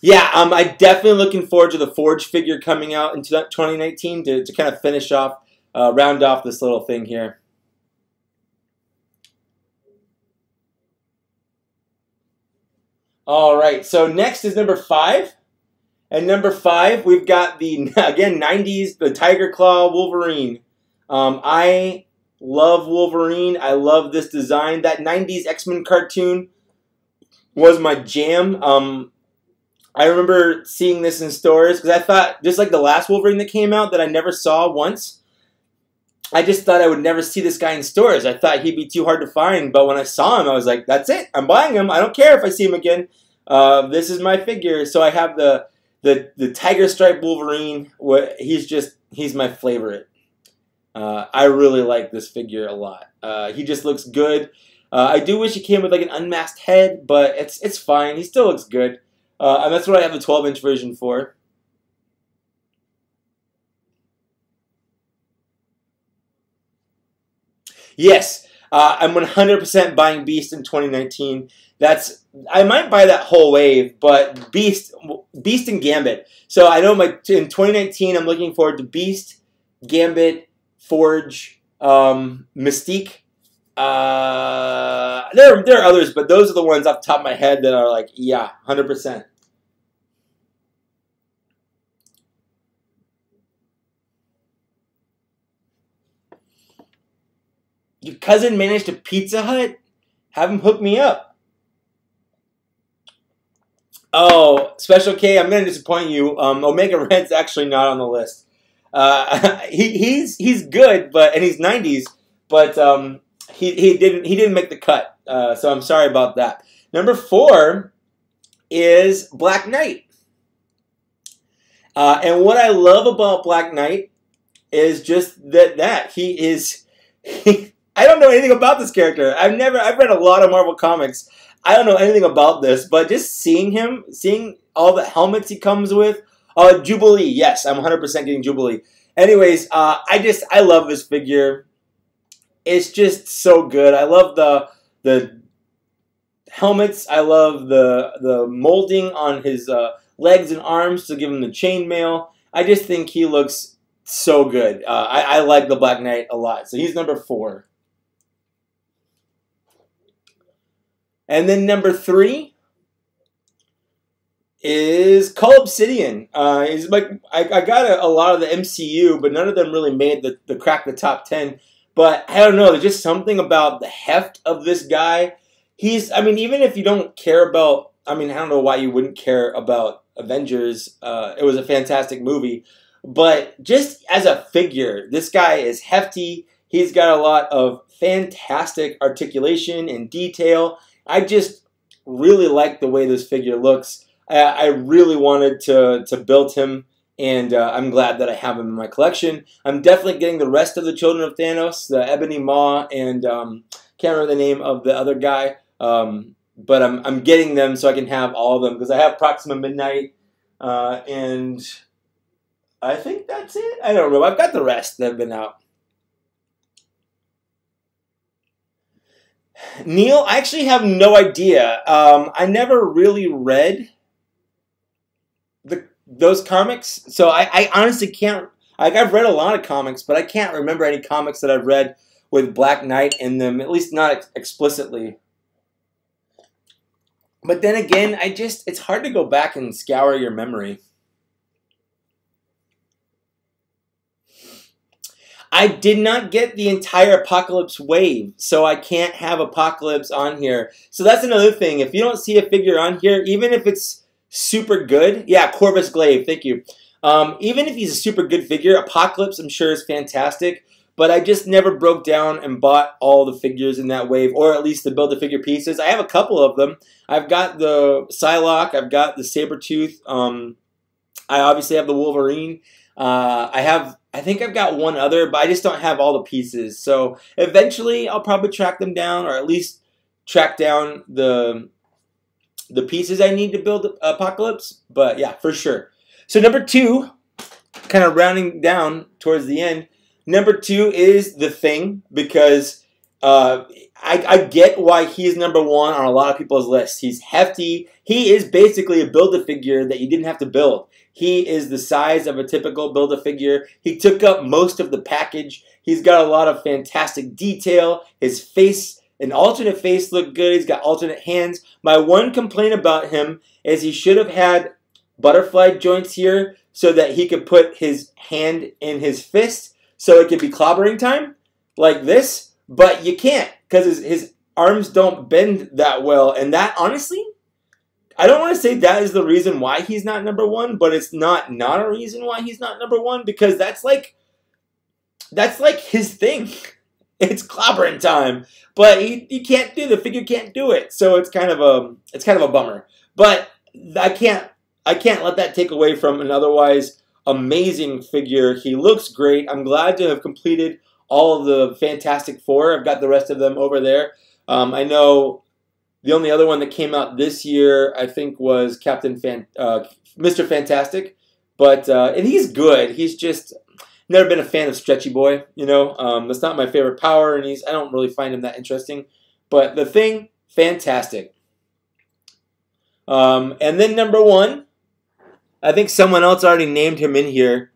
Yeah, I'm definitely looking forward to the Forge figure coming out in 2019 to kind of finish off, round off this little thing here. All right, so next is number 5. And number 5, we've got the, again, 90s, the Tiger Claw Wolverine. I love Wolverine. I love this design. That 90s X-Men cartoon was my jam. I remember seeing this in stores because I thought, just like the last Wolverine that came out that I never saw once, I just thought I would never see this guy in stores. I thought he'd be too hard to find, but when I saw him, I was like, that's it. I'm buying him. I don't care if I see him again. This is my figure. So I have the Tiger Stripe Wolverine. He's my favorite. I really like this figure a lot. He just looks good. I do wish he came with like an unmasked head, but it's fine. He still looks good. And that's what I have the 12-inch version for. Yes, I'm 100% buying Beast in 2019. I might buy that whole wave, but Beast and Gambit. So I know in 2019 I'm looking forward to Beast, Gambit, Forge, Mystique. There are others, but those are the ones off the top of my head that are like, yeah, 100%. Your cousin managed a Pizza Hut? Have him hook me up. Oh, Special K, I'm going to disappoint you. Omega Red's actually not on the list. He's good, and he's 90s, but he didn't make the cut. So I'm sorry about that. Number 4 is Black Knight. And what I love about Black Knight is just that he is. I don't know anything about this character. I've read a lot of Marvel comics. I don't know anything about this, but just seeing him, seeing all the helmets he comes with. Jubilee, yes, I'm 100% getting Jubilee. Anyways, I love this figure. It's just so good. I love the helmets. I love the molding on his legs and arms to give him the chainmail. I just think he looks so good. I like the Black Knight a lot. So he's number 4. And then number 3 is Cull Obsidian. He's like I got a lot of the MCU, but none of them really made the crack the top 10. But I don't know. There's just something about the heft of this guy. I mean, even if you don't care about, I don't know why you wouldn't care about Avengers. It was a fantastic movie. But just as a figure, this guy is hefty. He's got a lot of fantastic articulation and detail. I just really like the way this figure looks. I really wanted to build him, and I'm glad that I have him in my collection. I'm definitely getting the rest of the Children of Thanos, the Ebony Maw, and can't remember the name of the other guy. But I'm getting them so I can have all of them, because I have Proxima Midnight, and I think that's it. I don't know. I've got the rest that have been out. Neil, I actually have no idea. I never really read those comics, so I honestly can't. I've read a lot of comics, but I can't remember any comics that I've read with Black Knight in them, at least not explicitly. But then again, it's hard to go back and scour your memory. I did not get the entire Apocalypse wave, so I can't have Apocalypse on here. So that's another thing. If you don't see a figure on here, even if it's super good, yeah, Corvus Glaive, thank you. Even if he's a super good figure, Apocalypse I'm sure is fantastic, but I just never broke down and bought all the figures in that wave, or at least the Build-A-Figure pieces. I have a couple of them. I've got the Psylocke, I've got the Sabretooth, I obviously have the Wolverine. I think I've got one other, but I just don't have all the pieces. So eventually I'll probably track them down, or at least track down the pieces I need to build Apocalypse. But yeah, for sure. So number 2, kind of rounding down towards the end, number 2 is The Thing, because I get why he's number 1 on a lot of people's lists. He's hefty. He is basically a Build-A-Figure that you didn't have to build. He is the size of a typical Build-A-Figure. He took up most of the package. He's got a lot of fantastic detail. His face, an alternate face, looked good. He's got alternate hands. My one complaint about him is he should have had butterfly joints here so that he could put his hand in his fist so it could be clobbering time like this. But you can't, because his arms don't bend that well. And that, honestly, I don't want to say that is the reason why he's not number 1, but it's not a reason why he's not number 1, because that's like his thing. It's clobbering time, but he can't do, the figure can't do it. So it's kind of a bummer. But I can't let that take away from an otherwise amazing figure. He looks great. I'm glad to have completed all of the Fantastic Four. I've got the rest of them over there. I know the only other one that came out this year, I think, was Mr. Fantastic. But and he's good. He's just never been a fan of Stretchy Boy. You know, that's not my favorite power, and I don't really find him that interesting. But The Thing, fantastic. And then number 1, I think someone else already named him in here.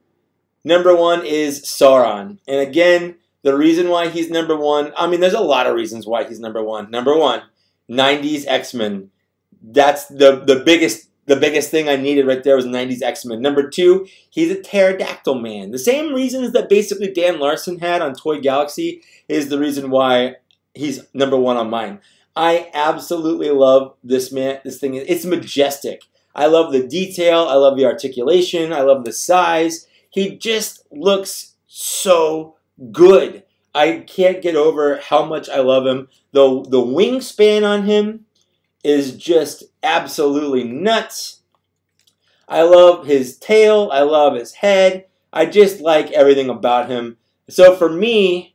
Number 1 is Sauron. And again, the reason why he's number 1, I mean, there's a lot of reasons why he's number 1. Number 1, 90s X-Men. That's the biggest thing I needed right there was 90s X-Men. Number 2, he's a pterodactyl man. The same reasons that basically Dan Larson had on Toy Galaxy is the reason why he's number 1 on mine. I absolutely love this man. This thing, it's majestic. I love the detail. I love the articulation. I love the size. He just looks so good. I can't get over how much I love him. The wingspan on him is just absolutely nuts. I love his tail. I love his head. I just like everything about him. So for me,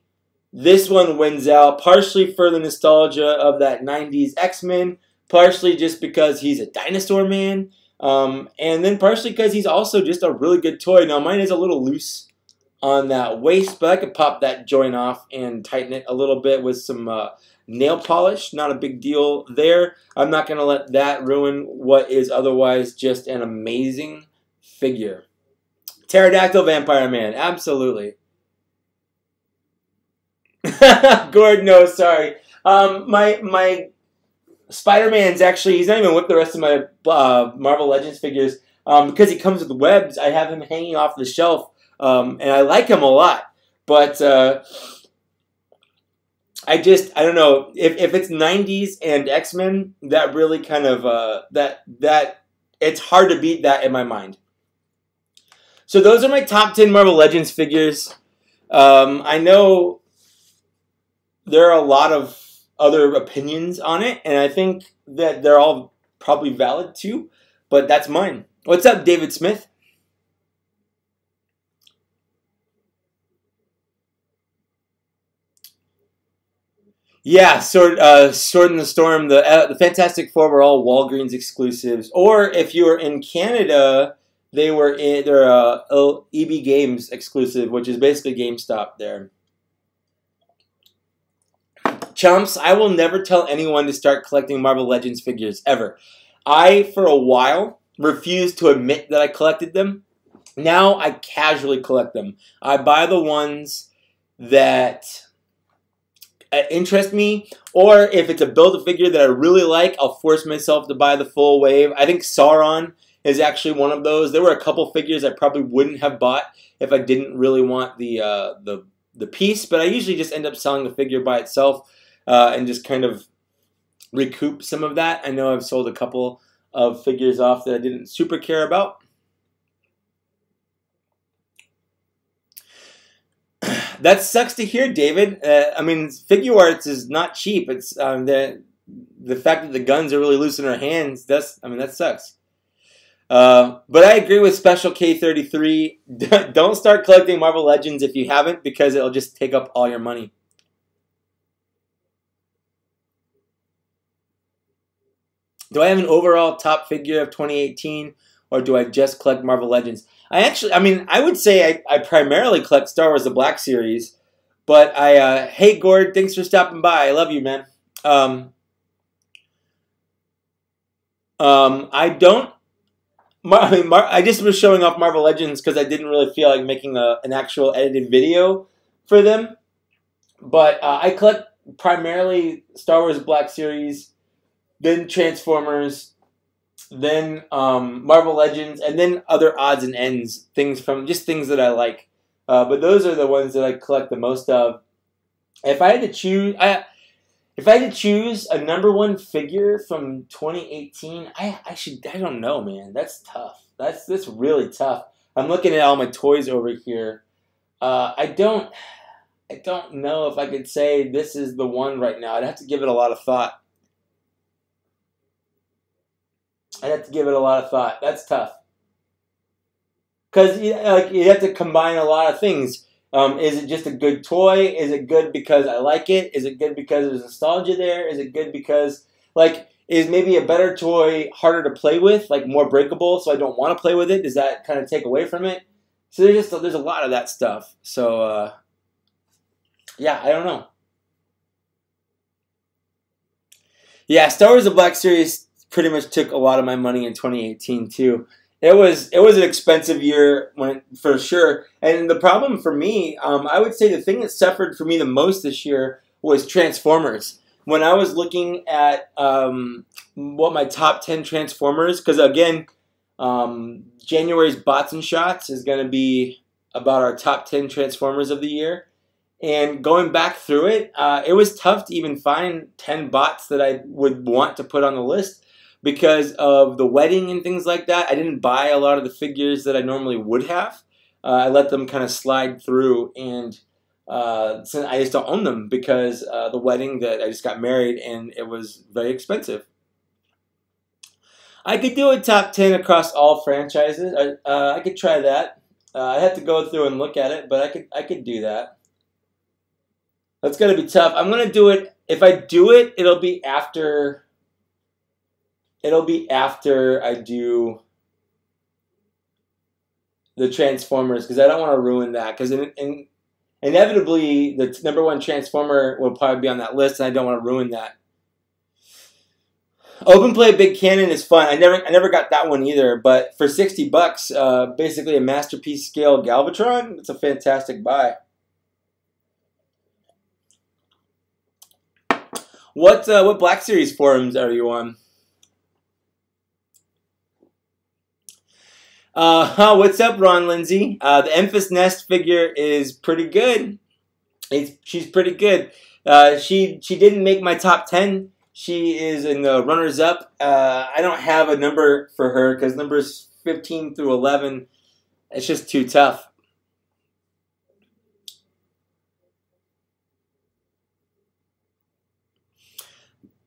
this one wins out, partially for the nostalgia of that 90s X-Men, partially just because he's a dinosaur man, and then partially because he's also just a really good toy. Now, mine is a little loose on that waist, but I could pop that joint off and tighten it a little bit with some nail polish. Not a big deal there. I'm not going to let that ruin what is otherwise just an amazing figure. Pterodactyl Vampire Man, absolutely. Gord, no, sorry. My Spider-Man's actually, he's not even with the rest of my Marvel Legends figures. Because he comes with webs, I have him hanging off the shelf, and I like him a lot. But I don't know, if it's 90s and X-Men, that really kind of, that it's hard to beat that in my mind. So those are my top 10 Marvel Legends figures. I know there are a lot of other opinions on it, and I think that they're all probably valid too, but that's mine. What's up, David Smith? Yeah, Sword in the Storm, the Fantastic Four were all Walgreens exclusives, or if you were in Canada, they're EB Games exclusive, which is basically GameStop there. Chumps, I will never tell anyone to start collecting Marvel Legends figures, ever. I, for a while, refused to admit that I collected them. Now I casually collect them. I buy the ones that interest me, or if it's a Build-A-Figure that I really like, I'll force myself to buy the full wave. I think Sauron is actually one of those. There were a couple figures I probably wouldn't have bought if I didn't really want the piece, but I usually just end up selling the figure by itself and just kind of recoup some of that. I know I've sold a couple of figures off that I didn't super care about. That sucks to hear, David. I mean, figure arts is not cheap. It's the fact that the guns are really loose in our hands. That sucks. But I agree with Special K33. Don't start collecting Marvel Legends if you haven't, because it'll just take up all your money. Do I have an overall top figure of 2018, or do I just collect Marvel Legends? I would say I primarily collect Star Wars The Black Series, but hey, Gord, thanks for stopping by. I love you, man. I just was showing off Marvel Legends because I didn't really feel like making an actual edited video for them. But I collect primarily Star Wars Black Series, then Transformers, then Marvel Legends, and then other odds and ends, things that I like. But those are the ones that I collect the most of. If I had to choose a number one figure from 2018, I don't know, man. That's tough. That's really tough. I'm looking at all my toys over here. I don't know if I could say this is the one right now. I'd have to give it a lot of thought. That's tough. Because you have to combine a lot of things. Is it just a good toy? Is it good because I like it? Is it good because there's nostalgia there? Is it good because, is maybe a better toy harder to play with, more breakable, so I don't want to play with it? Does that kind of take away from it? So there's a lot of that stuff. So, yeah, I don't know. Yeah, Star Wars The Black Series pretty much took a lot of my money in 2018 too. It was an expensive year for sure. And the problem for me, I would say the thing that suffered for me the most this year was Transformers. When I was looking at what my top 10 Transformers, because again, January's Bots and Shots is going to be about our top 10 Transformers of the year. And going back through it, it was tough to even find 10 bots that I would want to put on the list. because of the wedding and things like that. I didn't buy a lot of the figures that I normally would have. I let them kind of slide through, and since I just don't own them because the wedding that I just got married, and it was very expensive. I could do a top 10 across all franchises. I could try that. I'd have to go through and look at it, but I could do that. That's gonna be tough. I'm gonna do it. If I do it, it'll be after. It'll be after I do the Transformers, because I don't want to ruin that. Because inevitably, the #1 Transformer will probably be on that list, and I don't want to ruin that. Open play Big Cannon is fun. I never got that one either. But for $60, basically a masterpiece scale Galvatron, it's a fantastic buy. What Black Series forums are you on? What's up, Ron Lindsay? The Emphas Nest figure is pretty good. She's pretty good. She didn't make my top 10. She is in the runners-up. I don't have a number for her because numbers 15 through 11, it's just too tough.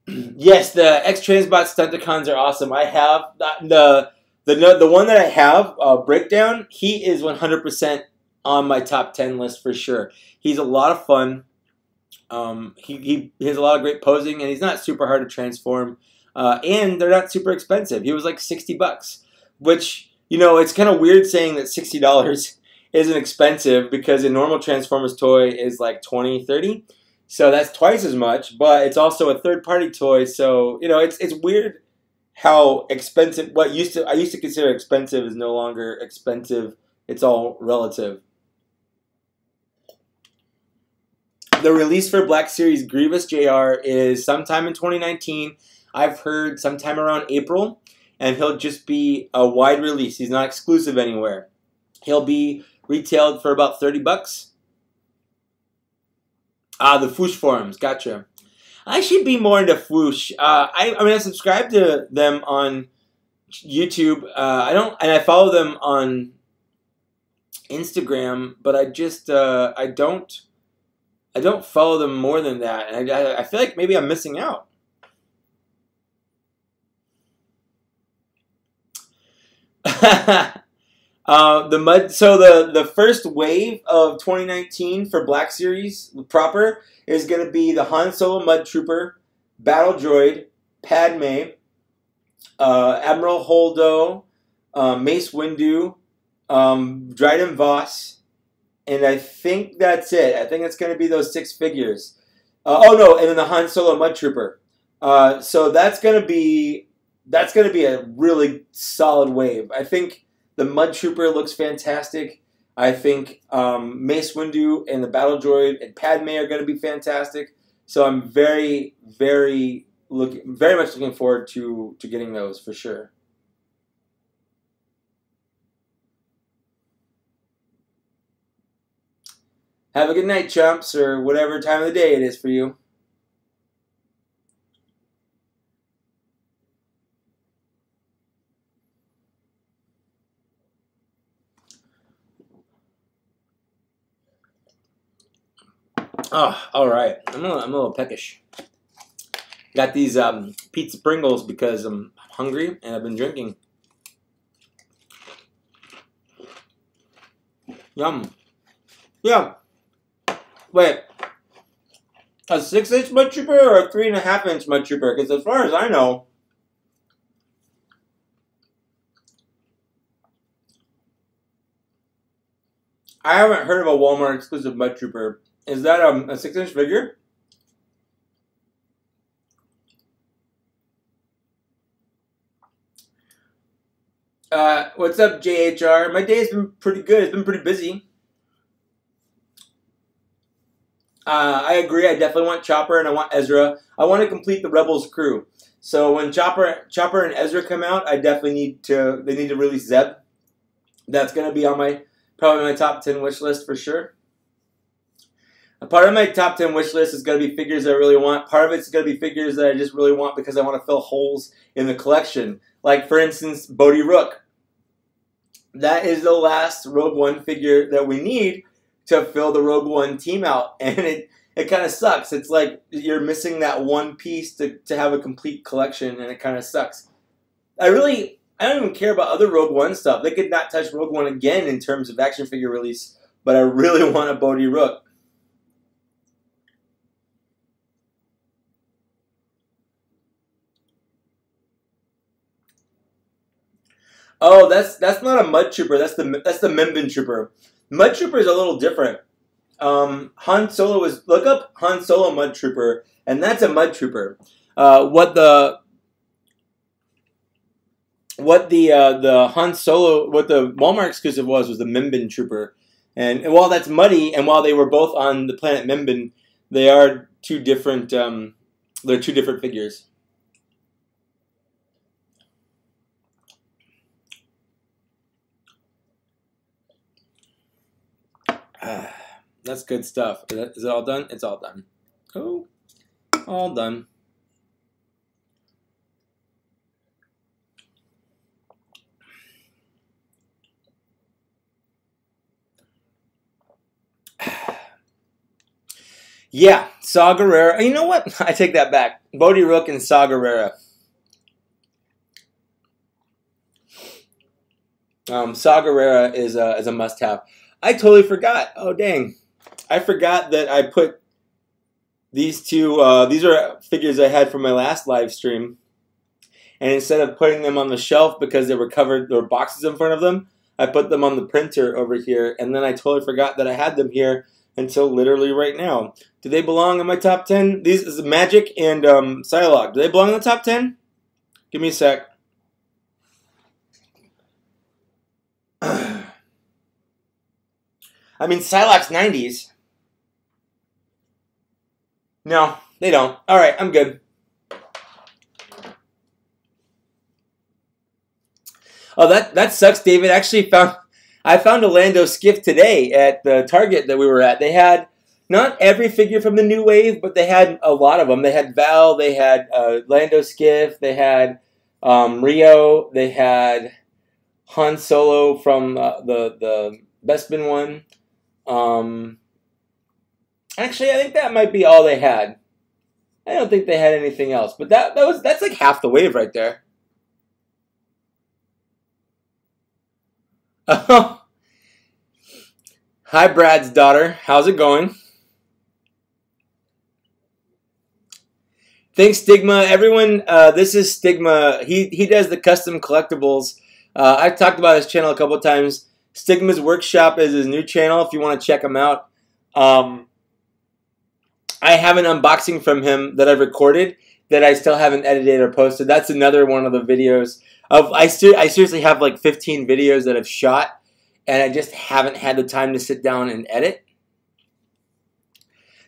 Yes, the X-Transbot Stunticons are awesome. I have the one that I have, Breakdown, he is 100% on my top 10 list for sure. He's a lot of fun. He has a lot of great posing, and he's not super hard to transform. And they're not super expensive. He was like $60, which, you know, it's kind of weird saying that $60 isn't expensive because a normal Transformers toy is like $20, $30. So that's twice as much, but it's also a third-party toy. So, you know, it's weird how expensive I used to consider expensive is no longer expensive. It's all relative. The release for Black Series Grievous JR is sometime in 2019. I've heard sometime around April, and he'll just be a wide release. He's not exclusive anywhere. He'll be retailed for about $30. The Fwoosh forums, gotcha. I should be more into Fwoosh. I mean, I subscribe to them on YouTube. I follow them on Instagram, but I don't follow them more than that, and I feel like maybe I'm missing out. The first wave of 2019 for Black Series proper is going to be the Han Solo Mud Trooper, Battle Droid, Padme, Admiral Holdo, Mace Windu, Dryden Voss, and I think that's it. I think it's going to be those 6 figures. Oh no, and then the Han Solo Mud Trooper. So that's going to be a really solid wave. I think the Mud Trooper looks fantastic. I think Mace Windu and the Battle Droid and Padme are going to be fantastic. So I'm very, very much looking forward to getting those for sure. Have a good night, chumps, or whatever time of the day it is for you. Oh, all right. I'm a little peckish. Got these pizza Pringles because I'm hungry and I've been drinking. Yum. Yeah. Wait. A 6-inch Mud Trooper or a 3.5-inch Mud Trooper? Because as far as I know, I haven't heard of a Walmart exclusive Mud Trooper. Is that a 6-inch figure? What's up, JHR? My day's been pretty good. It's been pretty busy. I agree. I definitely want Chopper and I want Ezra. I want to complete the Rebels crew. So when Chopper and Ezra come out, I definitely they need to release Zeb. That's going to be on probably my top 10 wish list for sure. A part of my top 10 wish list is going to be figures I really want. Part of it's going to be figures that I just really want because I want to fill holes in the collection. Like, for instance, Bodhi Rook. That is the last Rogue One figure that we need to fill the Rogue One team out. And it kind of sucks. It's like you're missing that one piece to have a complete collection, and it kind of sucks. I don't even care about other Rogue One stuff. They could not touch Rogue One again in terms of action figure release, but I really want a Bodhi Rook. Oh, that's not a Mud Trooper. That's the Mimban Trooper. Mud Trooper is a little different. Han Solo is, look up Han Solo Mud Trooper, and that's a Mud Trooper. What the Han Solo, what the Walmart exclusive was the Mimban Trooper, and while that's muddy, and while they were both on the planet Mimban, they are two different. They're two different figures. That's good stuff. Is it all done? It's all done. Oh, all done. Yeah, Saw Gerrera. You know what? I take that back. Bodhi Rook and Saw Gerrera. Saw Gerrera is a must-have. I totally forgot. Oh, dang. I forgot that I put these two, these are figures I had from my last live stream. And instead of putting them on the shelf because they were covered, there were boxes in front of them, I put them on the printer over here. And then I totally forgot that I had them here until literally right now. Do they belong in my top 10? These is Magic and Psylocke. Do they belong in the top 10? Give me a sec. I mean, Psylocke's 90s. No, they don't. All right, I'm good. Oh, that sucks, David. Actually, I found a Lando skiff today at the Target that we were at. They had not every figure from the new wave, but they had a lot of them. They had Val, they had Lando skiff, they had Rio, they had Han Solo from the Bespin one. Actually, I think that might be all they had. I don't think they had anything else, but that's like half the wave right there. Oh, hi, Brad's daughter. How's it going? Thanks, Stigma. Everyone, this is Stigma. He does the custom collectibles. I've talked about his channel a couple of times. Stigma's Workshop is his new channel if you want to check him out. I have an unboxing from him that I've recorded that I still haven't edited or posted. That's another one of the videos. I seriously have like 15 videos that I've shot, and I just haven't had the time to sit down and edit.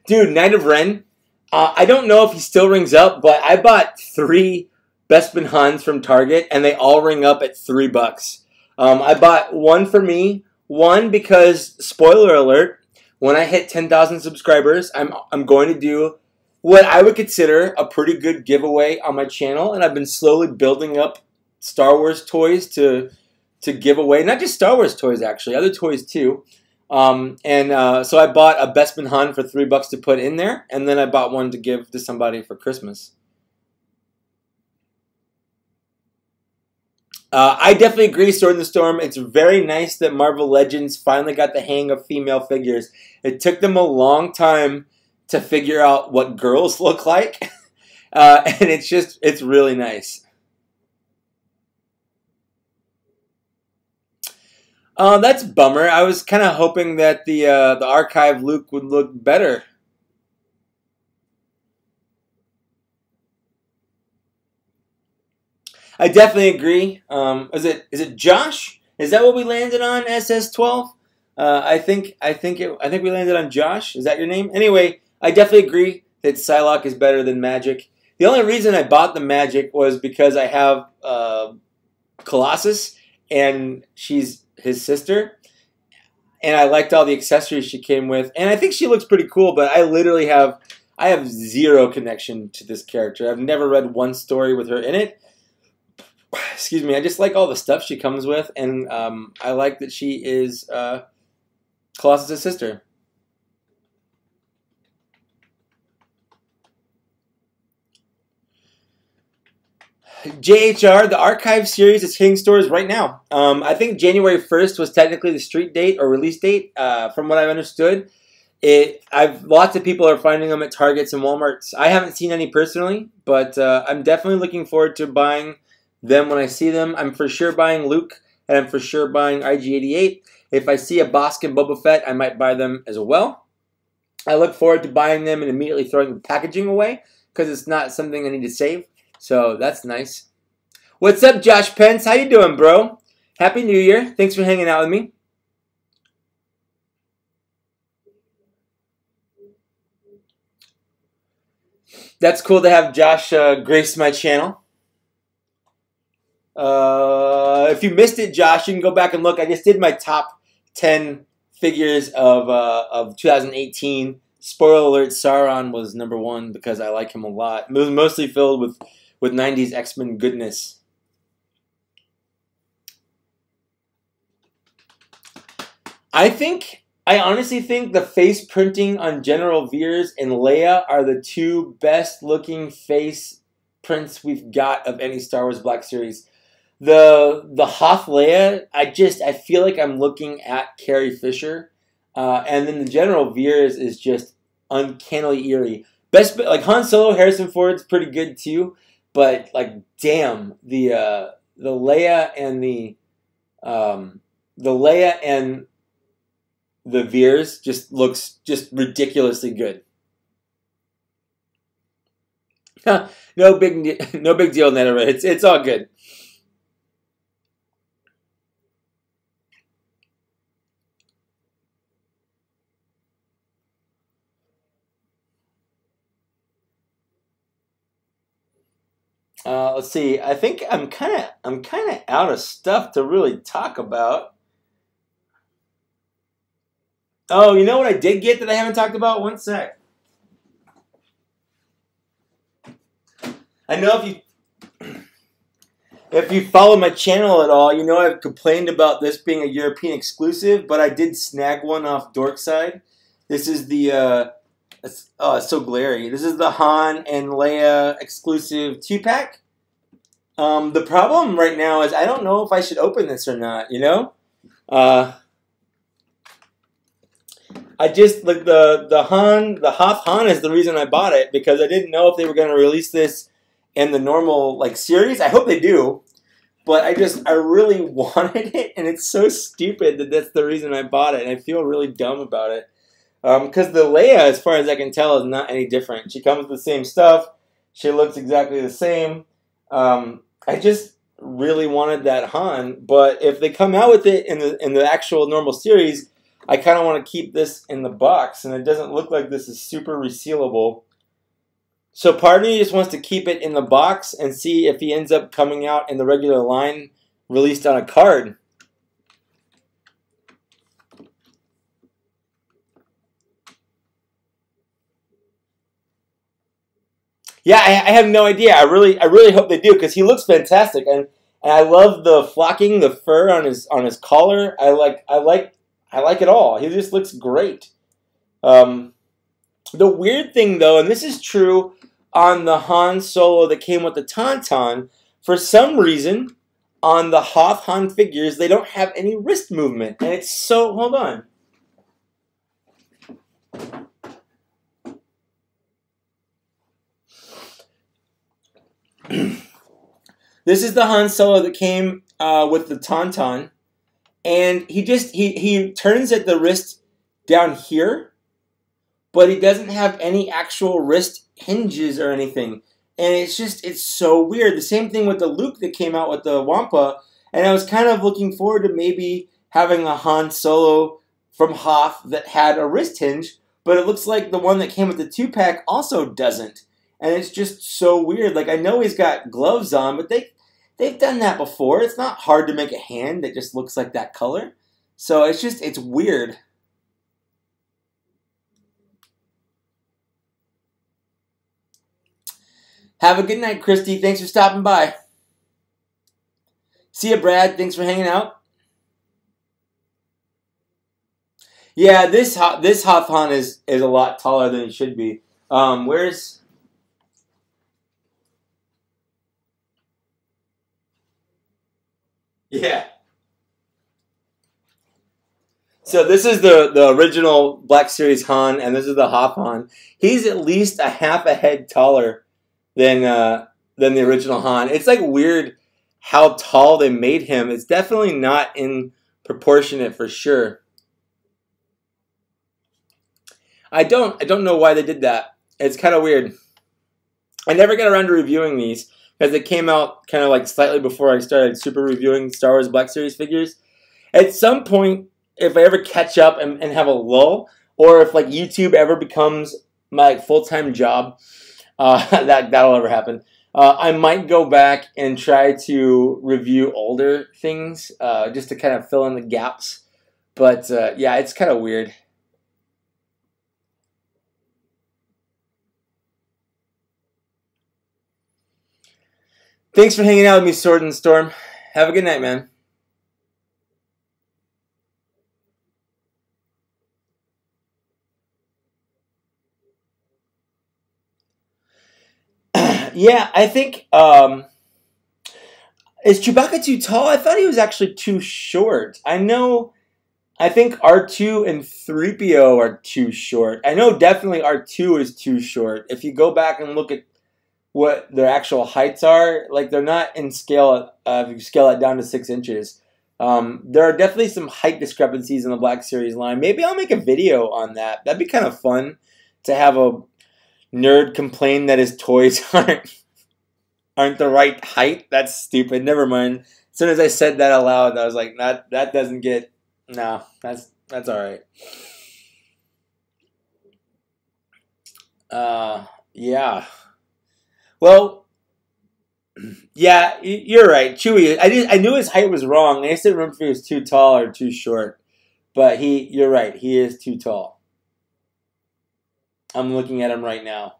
Dude, Knight of Ren, I don't know if he still rings up, but I bought 3 Bespin Hans from Target, and they all ring up at $3. I bought one for me, one because, spoiler alert, when I hit 10,000 subscribers, I'm going to do what I would consider a pretty good giveaway on my channel, and I've been slowly building up Star Wars toys to give away. Not just Star Wars toys, actually, other toys too. So I bought a Bespin Han for $3 to put in there, and then I bought one to give to somebody for Christmas. I definitely agree, Sword in the Storm. It's very nice that Marvel Legends finally got the hang of female figures. It took them a long time to figure out what girls look like, and it's really nice. That's a bummer. I was kind of hoping that the archive Luke would look better. I definitely agree. Is it Josh? Is that what we landed on? SS12? I think we landed on Josh. Is that your name? Anyway, I definitely agree that Psylocke is better than Magic. The only reason I bought the Magic was because I have Colossus, and she's his sister. and I liked all the accessories she came with, and I think she looks pretty cool. But I have zero connection to this character. I've never read one story with her in it. Excuse me. I just like all the stuff she comes with, and I like that she is Colossus' sister. JHR, the Archive series is hitting stores right now. I think January 1st was technically the street date or release date, from what I've understood. Lots of people are finding them at Targets and Walmarts. I haven't seen any personally, but I'm definitely looking forward to buying them when I see them. I'm for sure buying Luke, and I'm for sure buying IG-88. If I see a Bosk and Boba Fett, I might buy them as well. I look forward to buying them and immediately throwing the packaging away because it's not something I need to save. So that's nice. What's up, Josh Pence? How you doing, bro? Happy New Year. Thanks for hanging out with me. That's cool to have Josh grace my channel. If you missed it, Josh, you can go back and look. I just did my top 10 figures of 2018. Spoiler alert, Sauron was number 1 because I like him a lot. It was mostly filled with 90s X-Men goodness. I honestly think the face printing on General Veers and Leia are the 2 best looking face prints we've got of any Star Wars Black Series. The Hoth Leia, I feel like I'm looking at Carrie Fisher. And then the General Veers is just uncannily eerie. Best, like Han Solo, Harrison Ford's pretty good too. But like, damn, the Leia and the Leia and the Veers just looks just ridiculously good. No big deal, Netherite. It's all good. Let's see. I think I'm kind of out of stuff to really talk about. Oh, you know what I did get that I haven't talked about? One sec. I know if you follow my channel at all, you know I've complained about this being a European exclusive, but I did snag one off Dorkside. This is the it's so glary. This is the Han and Leia exclusive 2-pack. The problem right now is I don't know if I should open this or not, you know? I just, like, the Hoth Han is the reason I bought it, because I didn't know if they were going to release this in the normal, like, series. I hope they do, but I really wanted it, and it's so stupid that that's the reason I bought it, and I feel really dumb about it. Because the Leia, as far as I can tell, is not any different. She comes with the same stuff. She looks exactly the same. I just really wanted that Han, but if they come out with it in the actual normal series, I kind of want to keep this in the box, and it doesn't look like this is super resealable. So part of me just wants to keep it in the box and see if he ends up coming out in the regular line released on a card. Yeah, I have no idea. I really hope they do, because he looks fantastic, and I love the flocking, the fur on his collar. I like it all. He just looks great. The weird thing, though, and this is true on the Han Solo that came with the Tauntaun, for some reason, on the Hoth Han figures, they don't have any wrist movement. And it's so... Hold on. This is the Han Solo that came with the Tauntaun. And he turns at the wrist down here, but he doesn't have any actual wrist hinges or anything. And it's so weird. The same thing with the Luke that came out with the Wampa. And I was kind of looking forward to maybe having a Han Solo from Hoth that had a wrist hinge, but it looks like the one that came with the 2-pack also doesn't. And it's just so weird. Like, I know he's got gloves on, but they've done that before. It's not hard to make a hand that just looks like that color. So it's weird. Have a good night, Christy. Thanks for stopping by. See ya, Brad. Thanks for hanging out. Yeah, this Hafhan is a lot taller than he should be. Where's... Yeah. So this is the original Black Series Han, and this is the Hafhan. He's at least a half a head taller than the original Han. It's like weird how tall they made him. It's definitely not in proportionate for sure. I don't know why they did that. It's kind of weird. I never got around to reviewing these because they came out kind of like slightly before I started super reviewing Star Wars Black Series figures. At some point, if I ever catch up and have a lull, or if like YouTube ever becomes my like, full-time job, that'll ever happen. I might go back and try to review older things just to kind of fill in the gaps. But yeah, it's kind of weird. Thanks for hanging out with me, Sword and Storm. Have a good night, man. Yeah, I think... is Chewbacca too tall? I thought he was actually too short. I think R2 and 3PO are too short. I know definitely R2 is too short. If you go back and look at what their actual heights are, like they're not in scale, if you scale it down to 6 inches. There are definitely some height discrepancies in the Black Series line. Maybe I'll make a video on that. That'd be kind of fun to have a nerd complain that his toys aren't the right height. That's stupid. Never mind. As soon as I said that out loud, I was like, that doesn't get... No, that's all right. Yeah. Well, yeah, you're right. Chewie, I knew his height was wrong. I just didn't remember if he was too tall or too short. But you're right. He is too tall. I'm looking at him right now.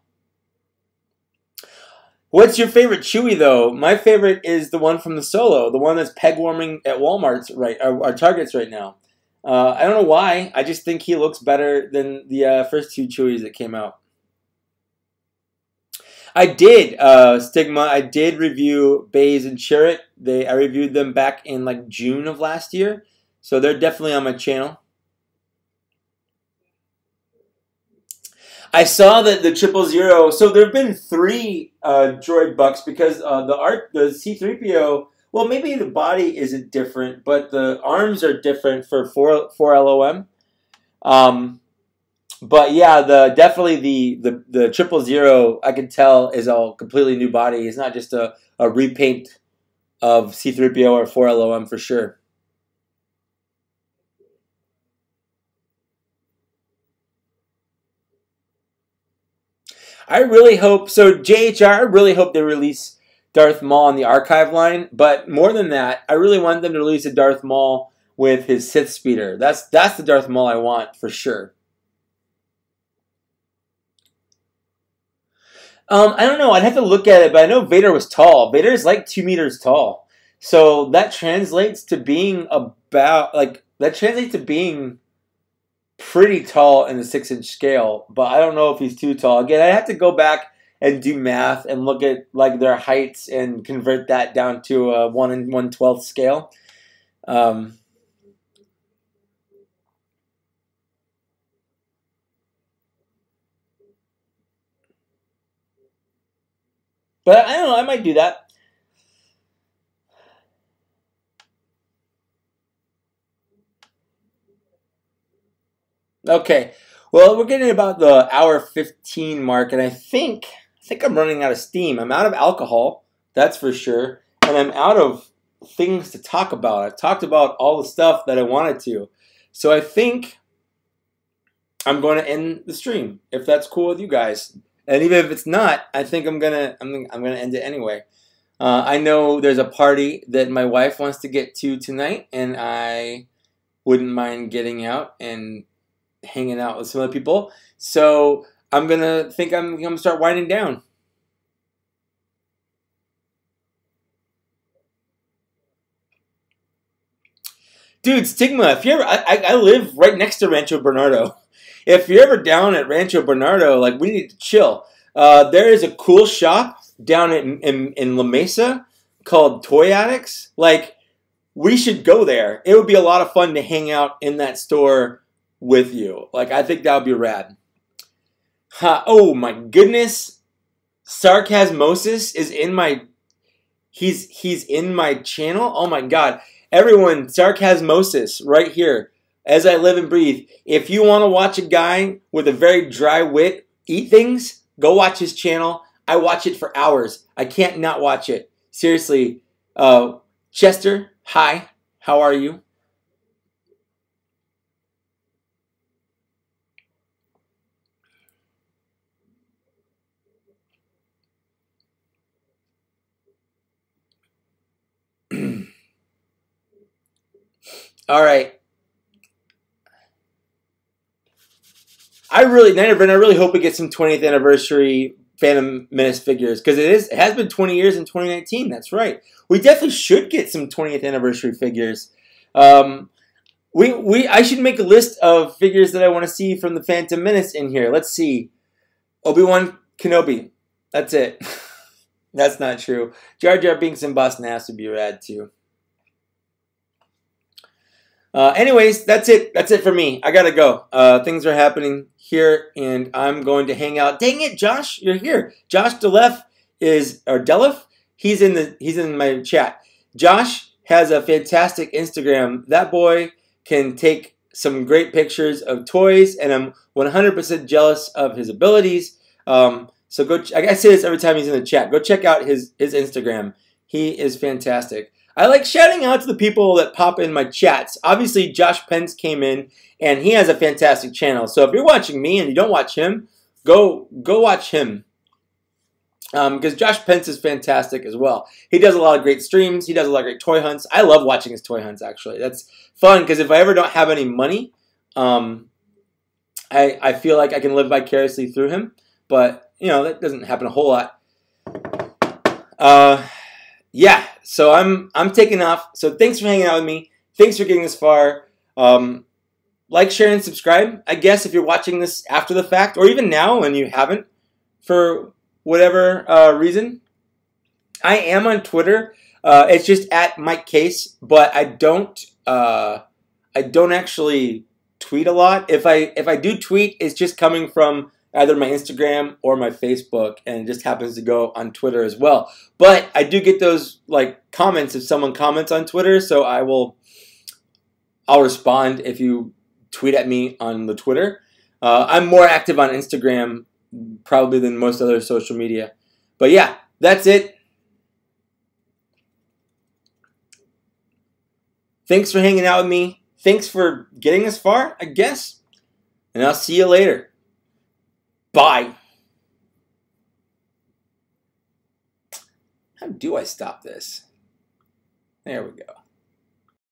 What's your favorite Chewie, though? My favorite is the one from the Solo, the one that's peg warming at Walmart's or Target's right now. I don't know why. I just think he looks better than the first two Chewies that came out. I did, Stigma. I did review Baze and Chirrut. I reviewed them back in like June of last year, so they're definitely on my channel. I saw that the 000. So there have been 3 droid bucks because the C-3PO. Well, maybe the body isn't different, but the arms are different for 4 LOM. But yeah, definitely the 000 I can tell is a completely new body. It's not just a repaint of C-3PO or 4 LOM for sure. I really hope, so JHR, I really hope they release Darth Maul on the archive line, but more than that, I really want them to release a Darth Maul with his Sith speeder. That's the Darth Maul I want, for sure. I don't know, I'd have to look at it, but I know Vader was tall. Vader is like 2 meters tall. So that translates to being pretty tall in the 6-inch scale, but I don't know if he's too tall. Again, I have to go back and do math and look at like their heights and convert that down to a 1 1/12 scale. But I don't know, I might do that. Okay, well, we're getting about the hour 15 mark, and I think I'm running out of steam. I'm out of alcohol, that's for sure, and I'm out of things to talk about. I've talked about all the stuff that I wanted to, so I think I'm going to end the stream if that's cool with you guys. And even if it's not, I think I'm gonna end it anyway. I know there's a party that my wife wants to get to tonight, and I wouldn't mind getting out and hanging out with some other people. So I'm gonna start winding down. Dude, Stigma, if you ever, I live right next to Rancho Bernardo. If you're ever down at Rancho Bernardo, like, we need to chill. There is a cool shop down in La Mesa called Toy Addicts. Like, we should go there. It would be a lot of fun to hang out in that store with you. Like, I think that would be rad. Oh my goodness. Sarcasmosis is in my, he's in my channel. Oh my god. Everyone, Sarcasmosis right here. As I live and breathe. If you want to watch a guy with a very dry wit eat things, go watch his channel. I watch it for hours. I can't not watch it. Seriously. Chester, hi. How are you? All right. I really hope we get some 20th anniversary Phantom Menace figures, because it has been 20 years in 2019. That's right. We definitely should get some 20th anniversary figures. I should make a list of figures that I want to see from the Phantom Menace in here. Let's see. Obi-Wan Kenobi. That's it. That's not true. Jar Jar Binks and Boss Nass would be rad too. Anyways, that's it. That's it for me. I gotta go. Things are happening here, and I'm going to hang out. Dang it, Josh, you're here. Josh Delef he's in my chat. Josh has a fantastic Instagram. That boy can take some great pictures of toys, and I'm 100% jealous of his abilities. So go. I say this every time he's in the chat. Go check out his Instagram. He is fantastic. I like shouting out to the people that pop in my chats. Obviously, Josh Pence came in, and he has a fantastic channel. So if you're watching me and you don't watch him, go watch him. Because Josh Pence is fantastic as well. He does a lot of great streams. He does a lot of great toy hunts. I love watching his toy hunts, actually. That's fun, because if I ever don't have any money, I feel like I can live vicariously through him. But, you know, that doesn't happen a whole lot. Yeah, so I'm taking off. So thanks for hanging out with me. Thanks for getting this far. Like, share, and subscribe. I guess if you're watching this after the fact, or even now and you haven't, for whatever reason. I am on Twitter. It's just at Mike Case, but I don't actually tweet a lot. If I do tweet, it's just coming from either my Instagram or my Facebook, and it just happens to go on Twitter as well. But I do get those like comments if someone comments on Twitter, so I'll respond if you tweet at me on the Twitter. I'm more active on Instagram probably than most other social media. But yeah, that's it. Thanks for hanging out with me. Thanks for getting this far, I guess. And I'll see you later. Bye. How do I stop this? There we go.